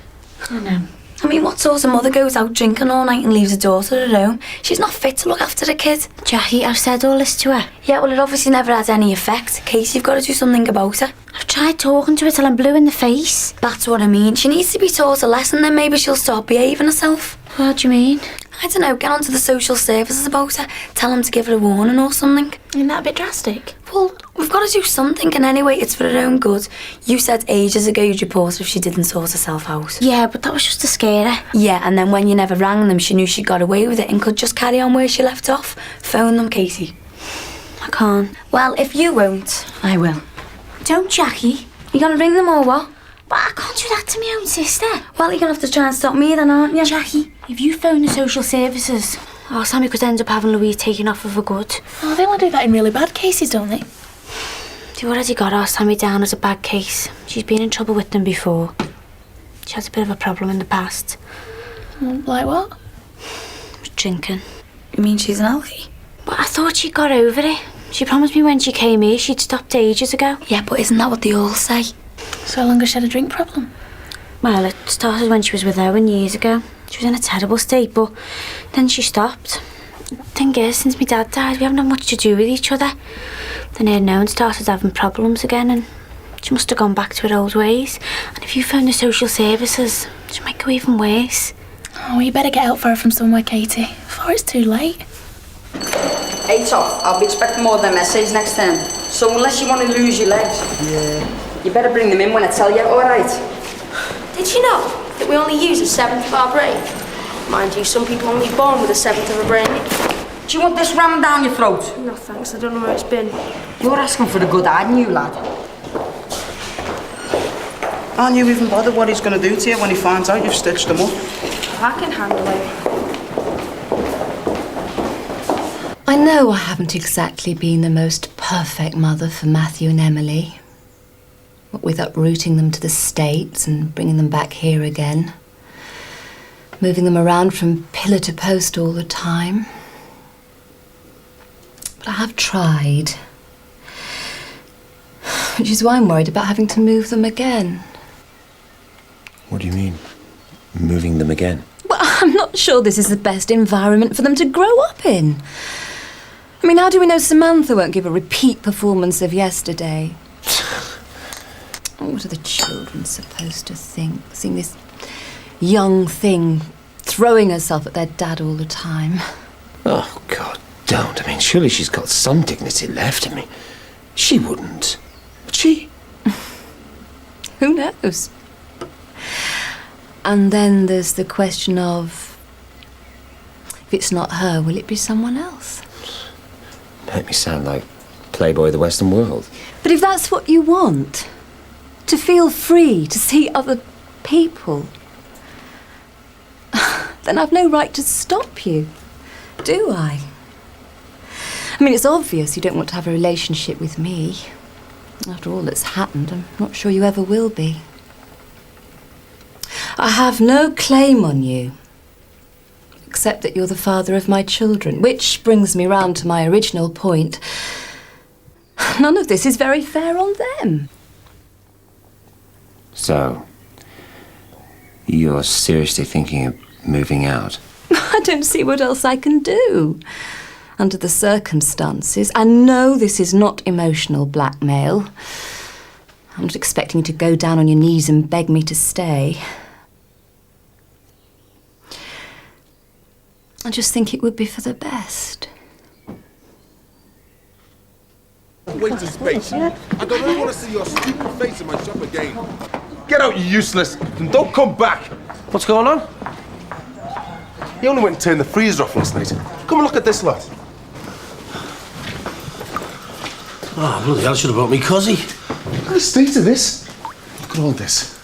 I know. I mean, what sort of mother goes out drinking all night and leaves her daughter at home? She's not fit to look after the kid. Jackie, I've said all this to her. Yeah, well, it obviously never had any effect. Casey, you've got to do something about her. I've tried talking to her till I'm blue in the face. That's what I mean. She needs to be taught a lesson, then maybe she'll start behaving herself. What do you mean? I don't know, get onto the social services about her. Tell them to give her a warning or something. Isn't that a bit drastic? Well, we've got to do something, and anyway, it's for her own good. You said ages ago you'd report her if she didn't sort herself out. Yeah, but that was just to scare her. Yeah, and then when you never rang them, she knew she got away with it and could just carry on where she left off. Phone them, Katie. I can't. Well, if you won't, I will. Don't, Jackie. You gonna ring them or what? But I can't do that to my own sister. Well, you're gonna have to try and stop me then, aren't you? Jackie, if you phone the social services, Sammy could end up having Louise taken off for good. Oh, they only do that in really bad cases, don't they? They've already got our Sammy down as a bad case. She's been in trouble with them before. She had a bit of a problem in the past. Like what? Drinking. You mean she's an alkie? But I thought she got over it. She promised me when she came here she'd stopped ages ago. Yeah, but isn't that what they all say? So how long has she had a drink problem? Well, it started when she was with Owen years ago. She was in a terrible state, but then she stopped. The thing is, since my dad died, we haven't had much to do with each other. Then her known started having problems again, and she must have gone back to her old ways. And if you phone the social services, she might go even worse. Oh, you better get out for her from somewhere, Katie, before it's too late. 8 off. I'll be expecting more than essays next term. So unless you want to lose your legs, you better bring them in when I tell you, all right? Did you know that we only use a 7th of our brain? Mind you, some people only born with a 7th of a brain. Do you want this rammed down your throat? No thanks, I don't know where it's been. You're asking for the good, aren't you, lad? Aren't you even bothered what he's going to do to you when he finds out you've stitched him up? I can handle it. I know I haven't exactly been the most perfect mother for Matthew and Emily. What with uprooting them to the States and bringing them back here again. Moving them around from pillar to post all the time. But I have tried. Which is why I'm worried about having to move them again. What do you mean, moving them again? Well, I'm not sure this is the best environment for them to grow up in. I mean, how do we know Samantha won't give a repeat performance of yesterday? What are the children supposed to think, seeing this young thing throwing herself at their dad all the time? Oh, God, don't. I mean, surely she's got some dignity left. I mean, she wouldn't. Would she? Who knows? And then there's the question of, if it's not her, will it be someone else? Make me sound like Playboy of the Western world. But if that's what you want, to feel free, to see other people, then I've no right to stop you, do I? I mean, it's obvious you don't want to have a relationship with me. After all that's happened, I'm not sure you ever will be. I have no claim on you, except that you're the father of my children, which brings me round to my original point. None of this is very fair on them. So, you're seriously thinking of moving out? I don't see what else I can do. Under the circumstances, and no, this is not emotional blackmail. I'm not expecting you to go down on your knees and beg me to stay. I just think it would be for the best. Wait a space. I don't really want to see your stupid face in my shop again. Get out, you useless, and don't come back. What's going on? He only went and turned the freezer off last night. Come and look at this lot. Oh, bloody hell, I should have brought me cuzzy. Look at the state of this. Look at all this.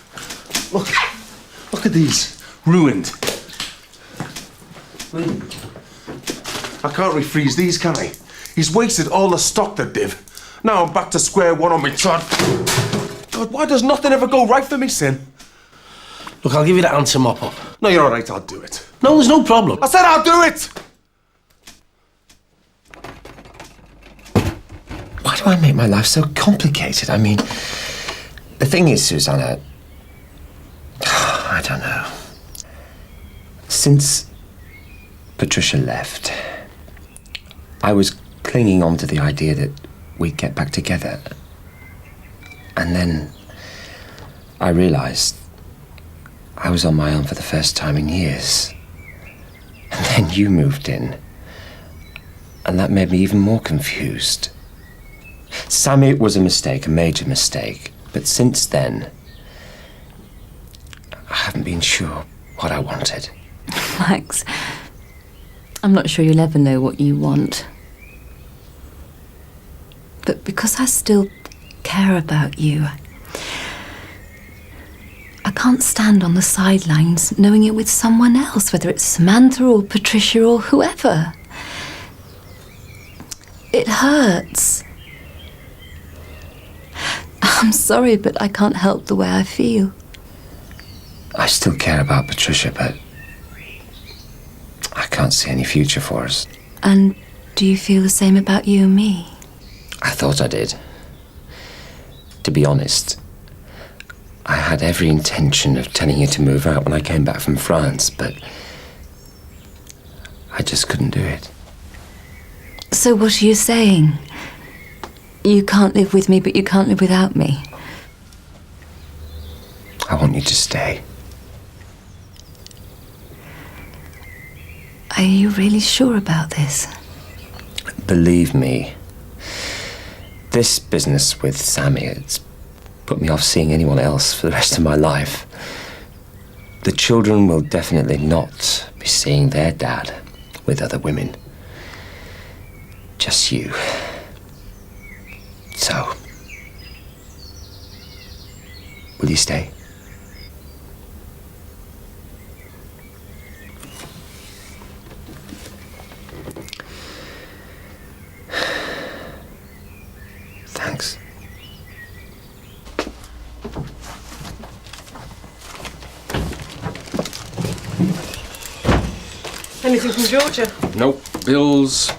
Look at these. Ruined. I can't refreeze these, can I? He's wasted all the stock, the div. Now I'm back to square one on my trot. God, why does nothing ever go right for me, Sin? Look, I'll give you that answer mop up. No, you're all right, I'll do it. No, there's no problem. I said I'll do it! Why do I make my life so complicated? I mean, the thing is, Susanna, I don't know. Since Patricia left, I was clinging on to the idea that we'd get back together. And then I realised I was on my own for the first time in years. And then you moved in. And that made me even more confused. Sammy was a mistake, a major mistake. But since then, I haven't been sure what I wanted. Max, I'm not sure you'll ever know what you want. But because I still care about you, I can't stand on the sidelines knowing you're with someone else, whether it's Samantha or Patricia or whoever. It hurts. I'm sorry, but I can't help the way I feel. I still care about Patricia, but I can't see any future for us. And do you feel the same about you and me? I thought I did. To be honest, I had every intention of telling you to move out when I came back from France, but I just couldn't do it. So what are you saying? You can't live with me, but you can't live without me? I want you to stay. Are you really sure about this? Believe me, this business with Sammy, it's put me off seeing anyone else for the rest of my life. The children will definitely not be seeing their dad with other women. Just you. So, will you stay? Thanks. Anything from Georgia? Nope. Bills,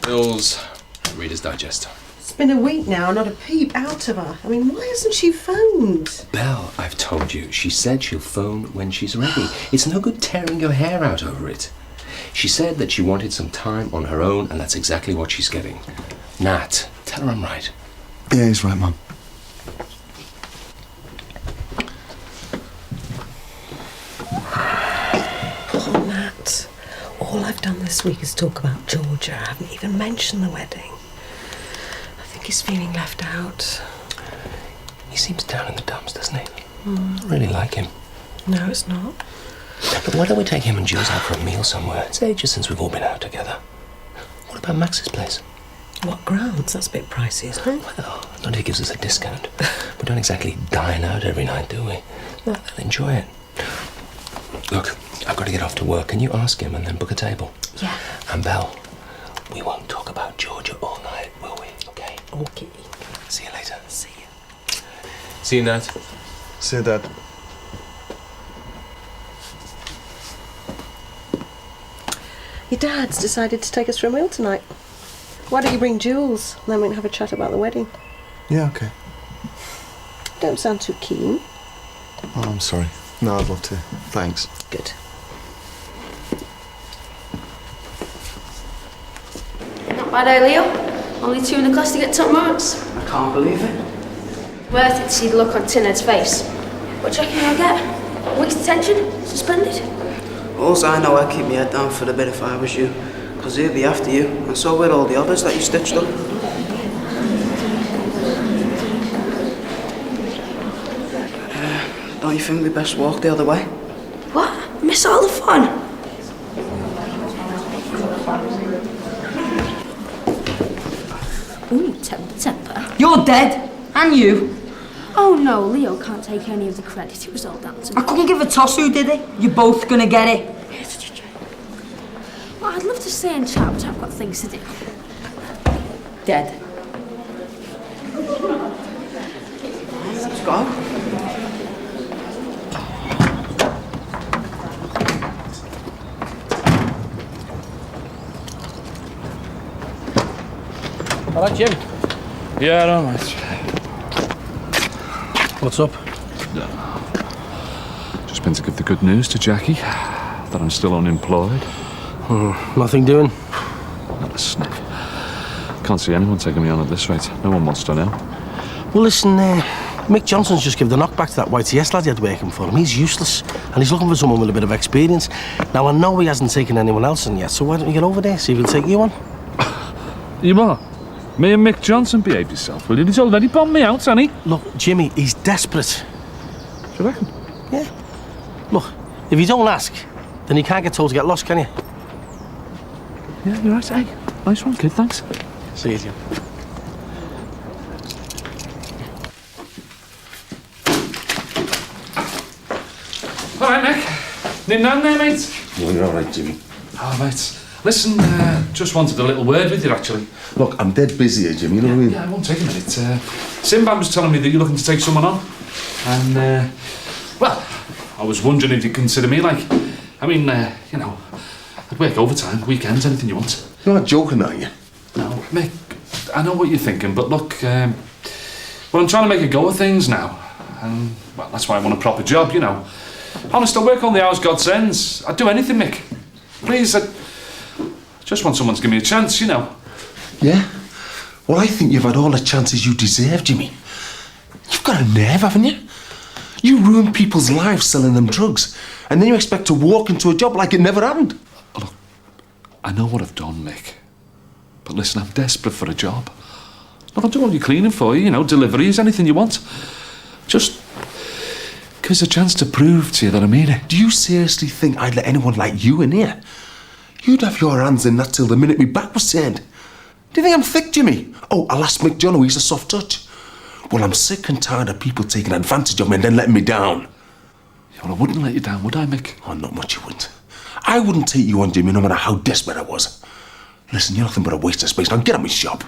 Reader's Digest. It's been a week now, not a peep out of her. I mean, why hasn't she phoned? Belle, I've told you. She said she'll phone when she's ready. It's no good tearing your hair out over it. She said that she wanted some time on her own, and that's exactly what she's getting. Nat, tell her I'm right. Yeah, he's right, Mum. Oh, Nat. All I've done this week is talk about Georgia. I haven't even mentioned the wedding. I think he's feeling left out. He seems down in the dumps, doesn't he? I really like him. No, it's not. But why don't we take him and Jules out for a meal somewhere? It's ages since we've all been out together. What about Max's place? What grounds? That's a bit pricey, isn't it? Well, not if he gives us a discount. We don't exactly dine out every night, do we? Well, they'll enjoy it. Look, I've got to get off to work. Can you ask him and then book a table? Yeah. And Belle, we won't talk about Georgia all night, will we? Okay? Okay. See you later. See you. See you, Nat. See you, Dad. Your dad's decided to take us for a meal tonight. Why don't you bring Jules? Then we can have a chat about the wedding. Yeah, okay. Don't sound too keen. Oh, I'm sorry. No, I'd love to. Thanks. Good. Not bad, eh, Leo? Only 2 in the class to get top marks. I can't believe it. Worth it to see the look on Tinhead's face. What do you reckon I'll get? Week's detention? Suspended? Also, I know I'd keep my head down for a bit if I was you. Because he'll be after you, and so will all the others that you stitched up. Don't you think we best walk the other way? What? Miss all the fun? Ooh, temper. You're dead, and you. Oh no, Leo can't take any of the credit. It was all down to me. I couldn't give a toss who did it. You're both gonna get it. Well, I'd love to stay and chat, but I've got things to do. Dead. Let's go. All right, Jim? Yeah, all right. What's up? Just been to give the good news to Jackie that I'm still unemployed. Nothing doing? Not a sniff. Can't see anyone taking me on at this rate. No one wants to know. Well, listen, Mick Johnson's just given the knockback to that YTS lad he had working for him. He's useless, and he's looking for someone with a bit of experience. Now, I know he hasn't taken anyone else in yet, so why don't you get over there, see if he'll take you on? You what? Me and Mick Johnson, behave yourself, will you? He's already bombed me out, hasn't he? Look, Jimmy, he's desperate. Do you reckon? Yeah. Look, if you don't ask, then you can't get told to get lost, can you? Yeah, you're right. Hey, nice one, kid, thanks. See you, Jim. All right, Mick. Nin-nan there, mate? You're all right, Jimmy. Oh, mate. Listen, just wanted a little word with you, actually. Look, I'm dead busy here, Jimmy, you know what I mean? Yeah, it won't take a minute. Sinbad was telling me that you're looking to take someone on. And, well, I was wondering if you'd consider me, like... I mean, you know, I'd work overtime, weekends, anything you want. You're not joking, are you? No, Mick, I know what you're thinking, but look, well, I'm trying to make a go of things now. And, well, that's why I want a proper job, you know. Honest, I'll work all the hours God sends. I'd do anything, Mick. Please, I just want someone to give me a chance, you know. Yeah? Well, I think you've had all the chances you deserve, Jimmy. You've got a nerve, haven't you? You ruin people's lives selling them drugs, and then you expect to walk into a job like it never happened. Look, I know what I've done, Mick. But listen, I'm desperate for a job. Look, I'll do all your cleaning for you, you know, deliveries, anything you want. Just give us a chance to prove to you that I mean it. Do you seriously think I'd let anyone like you in here? You'd have your hands in that till the minute me back was turned. Do you think I'm thick, Jimmy? Oh, I'll ask Mick John, he's a soft touch. Well, I'm sick and tired of people taking advantage of me and then letting me down. Yeah, well, I wouldn't let you down, would I, Mick? Oh, not much you wouldn't. I wouldn't take you on, Jimmy, no matter how desperate I was. Listen, you're nothing but a waste of space. Now get out my shop.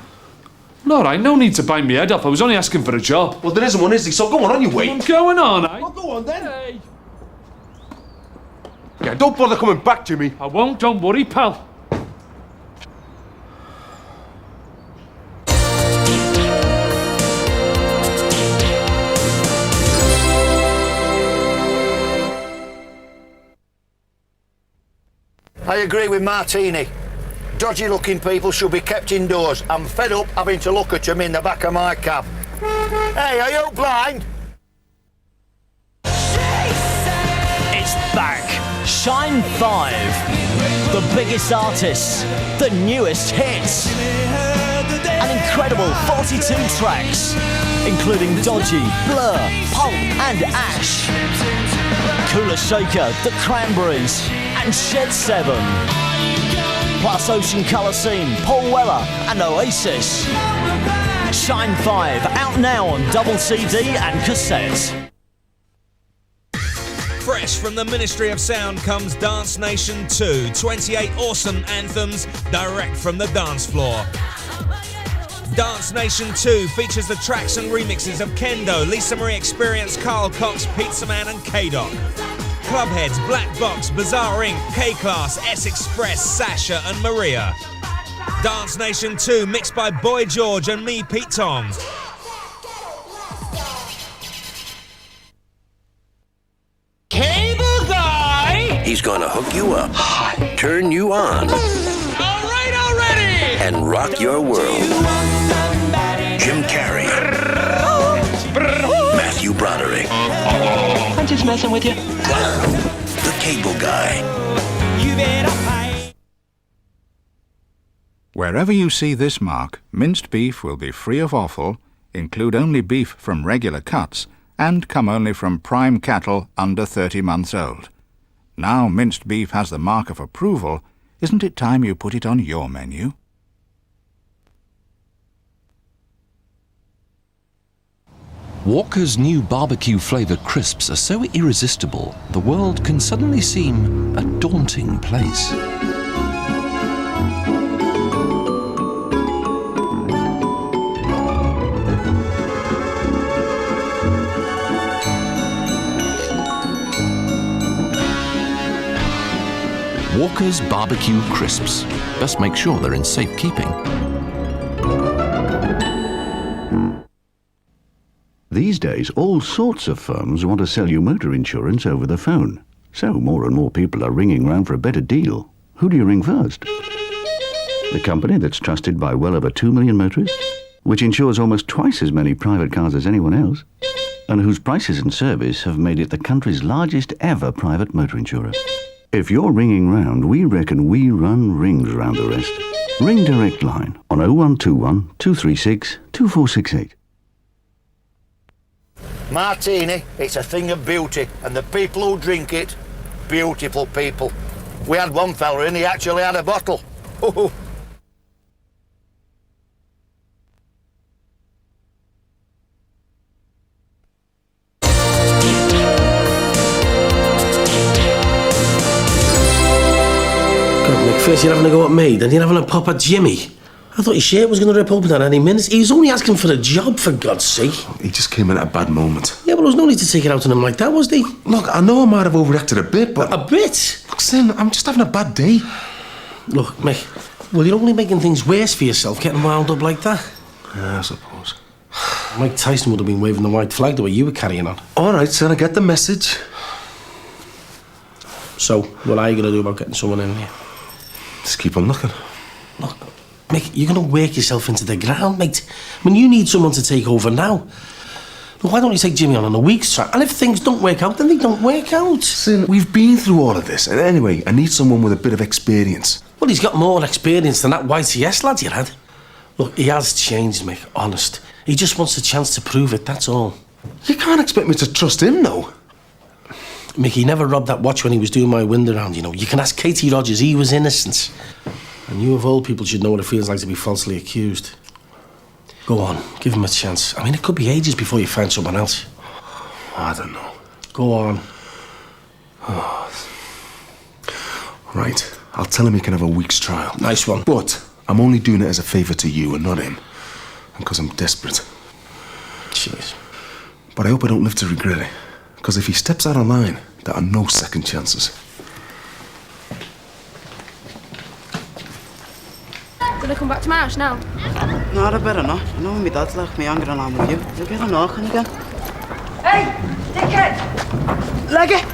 No, right, no need to bind me head up. I was only asking for a job. Well, there isn't one, is there? So go on your way. I'm going on, eh? Well, go on then. Hey. Yeah, don't bother coming back, Jimmy. I won't, don't worry, pal. I agree with Martini. Dodgy-looking people should be kept indoors. I'm fed up having to look at them in the back of my cab. Hey, are you blind? It's back. Shine 5. The biggest artists, the newest hits. An incredible 42 tracks, including Dodgy, Blur, Pulp and Ash. Cooler Shaker, The Cranberries and Shed 7. Plus Ocean Colour Scene, Paul Weller and Oasis. Shine 5, out now on double CD and cassette. Fresh from the Ministry of Sound comes Dance Nation 2, 28 awesome anthems direct from the dance floor. Dance Nation 2 features the tracks and remixes of Kendo, Lisa Marie Experience, Carl Cox, Pizza Man and K-Doc. Clubheads, Black Box, Bizarre Inc., K-Class, S-Express, Sasha and Maria. Dance Nation 2 mixed by Boy George and me, Pete Tong. Cable guy! He's gonna hook you up, turn you on, Alright already! and rock your world. Jim Carrey. Matthew Broderick. I'm just messing with you. The Cable Guy. Wherever you see this mark, minced beef will be free of offal, include only beef from regular cuts, and come only from prime cattle under 30 months old. Now minced beef has the mark of approval, isn't it time you put it on your menu? Walker's new barbecue-flavoured crisps are so irresistible, the world can suddenly seem a daunting place. Walker's barbecue crisps. Best make sure they're in safekeeping. These days, all sorts of firms want to sell you motor insurance over the phone. So more and more people are ringing round for a better deal. Who do you ring first? The company that's trusted by well over 2 million motorists, which insures almost twice as many private cars as anyone else, and whose prices and service have made it the country's largest ever private motor insurer. If you're ringing round, we reckon we run rings round the rest. Ring Direct Line on 0121 236 2468. Martini, it's a thing of beauty, and the people who drink it, beautiful people. We had one fella in, he actually had a bottle. First you're having a go at me, then you're having a pop at Jimmy. I thought your shirt was going to rip open at any minute. He was only asking for a job, for God's sake. He just came in at a bad moment. Yeah, but there was no need to take it out on him like that, was there? Look, I know I might have overreacted a bit, but... A bit? Look, Sin, I'm just having a bad day. Look, Mick, well, you're only making things worse for yourself, getting wound up like that. Yeah, I suppose. Mike Tyson would have been waving the white flag the way you were carrying on. All right, Sin, I get the message. So, what are you going to do about getting someone in here? Just keep on looking. Look, Mick, you're going to work yourself into the ground, mate. I mean, you need someone to take over now. Look, why don't you take Jimmy on a week's track? And if things don't work out, then they don't work out. Sin, we've been through all of this. And anyway, I need someone with a bit of experience. Well, he's got more experience than that YTS lad you had. Look, he has changed, Mick, honest. He just wants a chance to prove it, that's all. You can't expect me to trust him, though. Mick, he never robbed that watch when he was doing my window round, you know. You can ask Katie Rogers, he was innocent. And you of all people should know what it feels like to be falsely accused. Go on, give him a chance. I mean, it could be ages before you find someone else. I don't know. Go on. Right, I'll tell him he can have a week's trial. Nice one. But I'm only doing it as a favour to you and not him. And because I'm desperate. Jeez. But I hope I don't live to regret it. Because if he steps out of line, there are no second chances. Gonna come back to my house now? No, I better not. I know my dad's left me hanging around with you. You'll get a knocking again. Hey, dickhead! Leg it!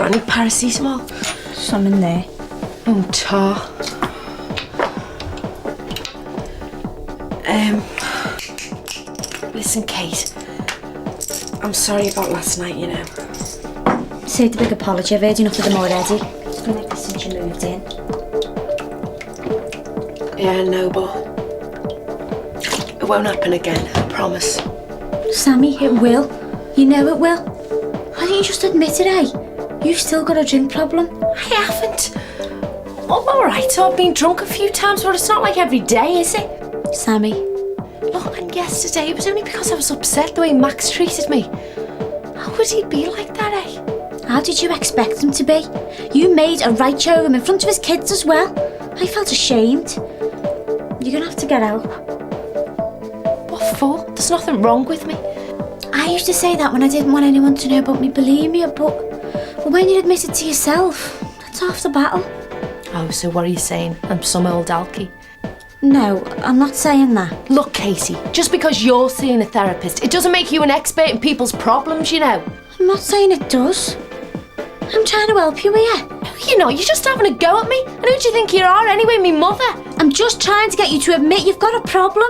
got any paracetamol? Some in there. Oh, tar. Listen, Kate. I'm sorry about last night, you know. Say the big apology. I've heard enough of them already. It's been like this since you moved in. Yeah, I know, but it won't happen again, I promise. Sammy, it will. You know it will. Why don't you just admit it, eh? You've still got a drink problem. I haven't. Oh, all right, so I've been drunk a few times, but it's not like every day, is it? Sammy. Look, and yesterday, it was only because I was upset the way Max treated me. How could he be like that, eh? How did you expect him to be? You made a right show of him in front of his kids as well. I felt ashamed. You're gonna have to get out. What for? There's nothing wrong with me. I used to say that when I didn't want anyone to know about me bulimia, but when you admit it to yourself, that's half the battle. Oh, so what are you saying? I'm some old alky? No, I'm not saying that. Look, Casey, just because you're seeing a therapist, it doesn't make you an expert in people's problems, you know. I'm not saying it does. I'm trying to help you here. No, you're not. You're just having a go at me. And who do you think you are anyway, me mother? I'm just trying to get you to admit you've got a problem.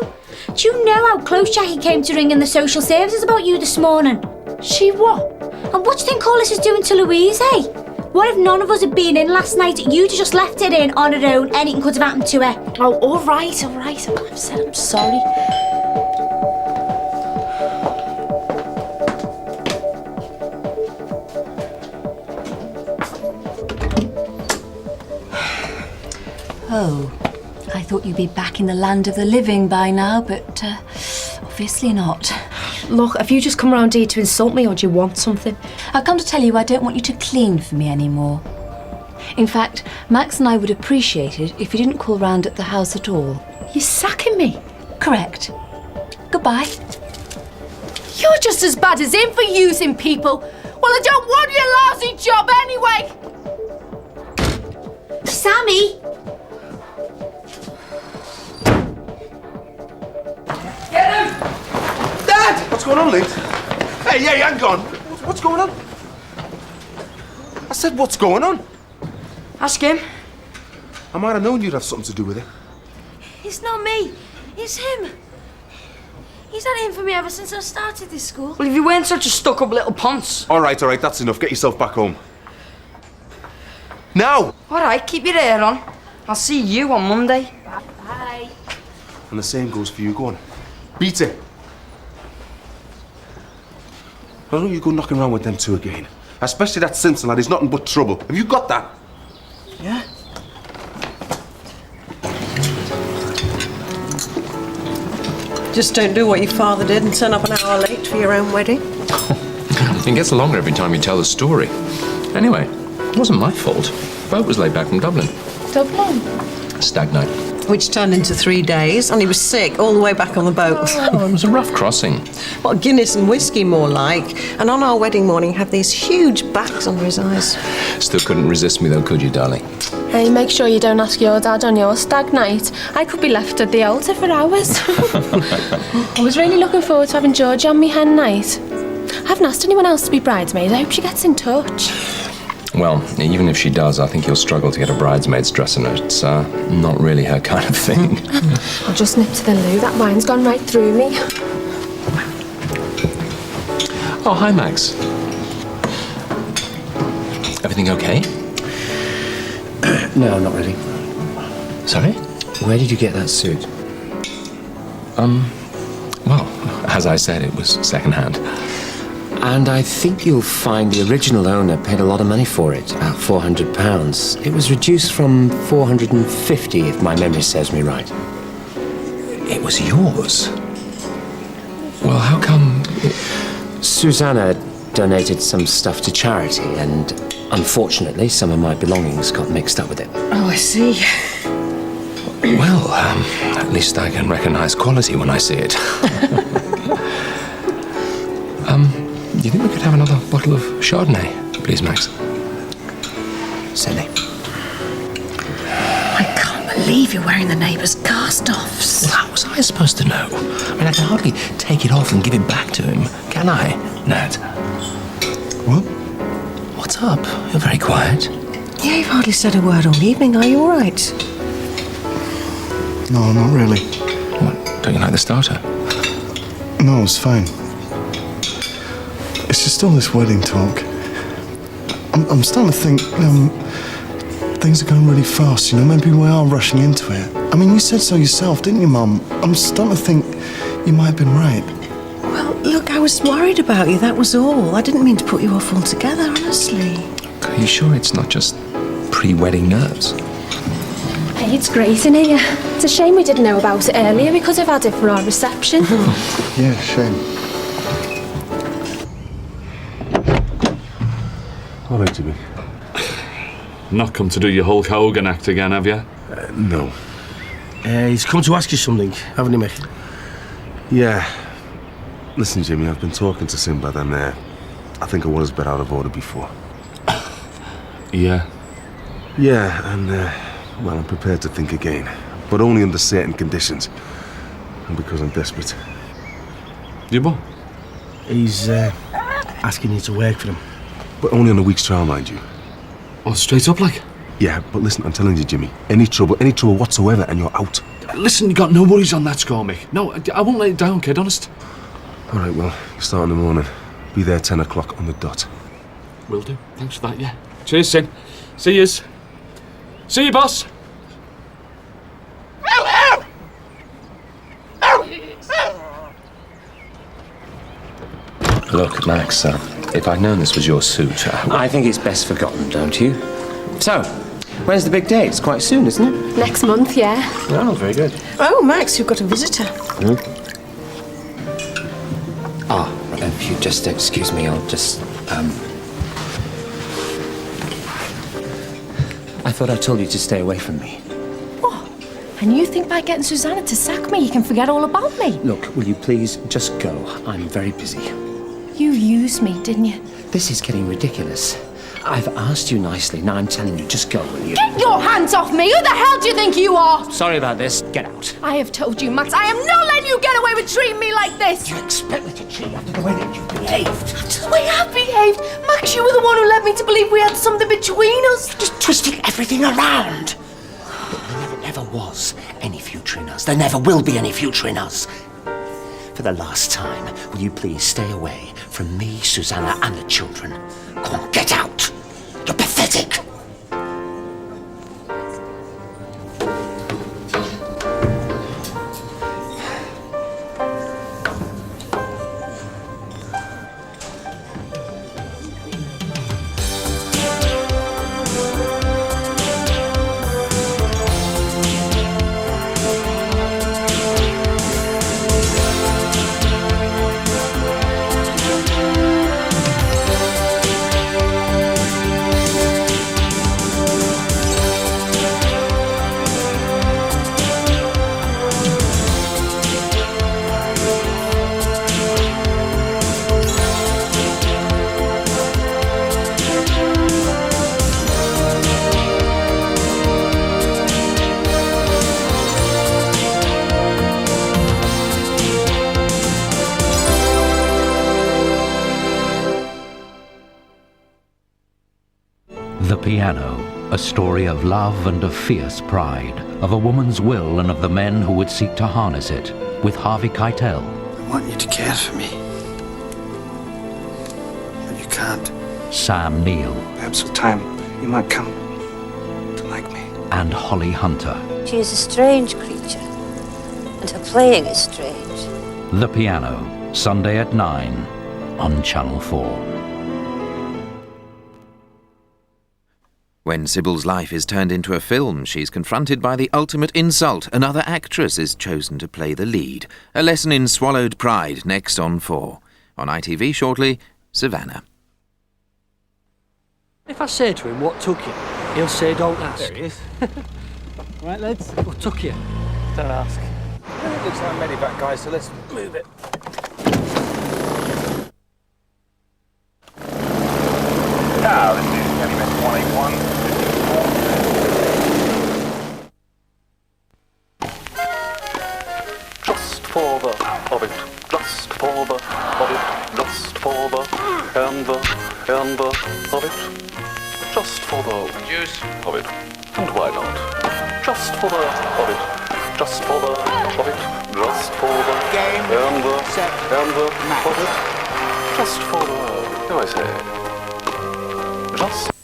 Do you know how close Jackie came to ringing the social services about you this morning? She what? And what do you think all this is doing to Louise, eh? What if none of us had been in last night? You'd have just left it in on her own. Anything could have happened to her. Oh, all right. I've said I'm sorry. Oh, I thought you'd be back in the land of the living by now, but obviously not. Look, have you just come around here to insult me, or do you want something? I've come to tell you I don't want you to clean for me anymore. In fact, Max and I would appreciate it if you didn't call round at the house at all. You're sacking me? Correct. Goodbye. You're just as bad as him for using people. Well, I don't want your lousy job anyway. Sammy! Get him! Dad! What's going on, Lee? Hey, hang on. What's going on? I said, what's going on? Ask him. I might have known you'd have something to do with it. It's not me. It's him. He's had it in for me ever since I started this school. Well, if you weren't such a stuck-up little ponce. All right, that's enough. Get yourself back home. Now! All right, keep your hair on. I'll see you on Monday. Bye. And the same goes for you. Go on. Beat it. I don't you go knocking around with them two again. Especially that Simpson lad. He's nothing but trouble. Have you got that? Yeah. Just don't do what your father did and turn up an hour late for your own wedding. It gets longer every time you tell the story. Anyway, it wasn't my fault. Boat was laid back from Dublin. Dublin? Stag night. Which turned into 3 days, and he was sick all the way back on the boat. Oh, it was a rough crossing. Well, Guinness and whiskey more like. And on our wedding morning, had these huge bags under his eyes. Still couldn't resist me though, could you, darling? Hey, make sure you don't ask your dad on your stag night. I could be left at the altar for hours. I was really looking forward to having Georgia on me hen night. I haven't asked anyone else to be bridesmaid. I hope she gets in touch. Well, even if she does, I think you'll struggle to get a bridesmaid's dress in her. It's not really her kind of thing. I'll just nip to the loo. That wine's gone right through me. Oh, hi, Max. Everything okay? No, not really. Sorry? Where did you get that suit? Well, as I said, it was second-hand. And I think you'll find the original owner paid a lot of money for it, about £400. It was reduced from 450, if my memory serves me right. It was yours? Well, how come... Susanna donated some stuff to charity, and unfortunately, some of my belongings got mixed up with it. Oh, I see. Well, at least I can recognise quality when I see it. Do you think we could have another bottle of Chardonnay, please, Max? Silly. I can't believe you're wearing the neighbour's cast-offs. Well, how was I supposed to know? I mean, I can hardly take it off and give it back to him, can I, Nat? What? What's What's up? You're very quiet. Yeah, you've hardly said a word all evening. Are you all right? No, not really. What? Don't you like the starter? No, it's fine. It's just all this wedding talk. I'm starting to think, things are going really fast, maybe we are rushing into it. I mean, you said so yourself, didn't you, Mum? I'm starting to think you might have been right. Well, look, I was worried about you, that was all. I didn't mean to put you off altogether, honestly. Are you sure it's not just pre-wedding nerves? Hey, it's great in here. It's a shame we didn't know about it earlier. We could have had it for our reception. Yeah, shame. All right, Jimmy. Not come to do your Hulk Hogan act again, have you? No. He's come to ask you something, haven't he, Mick? Yeah. Listen, Jimmy, I've been talking to Sinbad and I think I was a bit out of order before. Yeah? Yeah, and, well, I'm prepared to think again. But only under certain conditions. And because I'm desperate. You what? He's, asking you to work for him. But only on a week's trial, mind you. Oh, straight up like? Yeah, but listen, I'm telling you, Jimmy, any trouble whatsoever, and you're out. Listen, you got no worries on that score, Mick. No, I won't let you down, kid, honest. All right, well, you start in the morning. Be there 10 o'clock on the dot. Will do. Thanks for that, yeah. Cheers, Sin. See yous. See you, boss. Look, Max, if I'd known this was your suit, I think it's best forgotten, don't you? So, when's the big day? It's quite soon, isn't it? Next month, yeah. Oh, very good. Oh, Max, you've got a visitor. If you just excuse me, I'll just, I thought I told you to stay away from me. What? And you think by getting Susanna to sack me, you can forget all about me? Look, will you please just go? I'm very busy. You used me, didn't you? This is getting ridiculous. I've asked you nicely. Now I'm telling you, just go, will you? Get your hands off me! Who the hell do you think you are? Sorry about this. Get out. I have told you, Max, I am not letting you get away with treating me like this! You expect me to cheat after the way that you've behaved? After the way I've behaved? Max, you were the one who led me to believe we had something between us. Just twisting everything around. There never was any future in us. There never will be any future in us. For the last time, will you please stay away from me, Susanna, and the children? Come on, get out. You're pathetic. The Piano, a story of love and of fierce pride, of a woman's will and of the men who would seek to harness it, with Harvey Keitel. I want you to care for me. But you can't. Sam Neill. Perhaps with time, you might come to like me. And Holly Hunter. She is a strange creature, and her playing is strange. The Piano, Sunday at 9 on Channel 4. When Sybil's life is turned into a film, she's confronted by the ultimate insult. Another actress is chosen to play the lead. A lesson in swallowed pride next on 4. On ITV shortly, Savannah. If I say to him, what took you? He'll say, don't ask. There he is. Right, lads? What took you? Don't ask. It looks like a medivac guy, so let's move it. Now, this is Element 181. Just for the of it, just for the of it, just for the and the of it. Just for the juice of it. And why not? Just for the of it. Just for the of it. Just for the game and the set and the match. of it. Just for the do I say? Just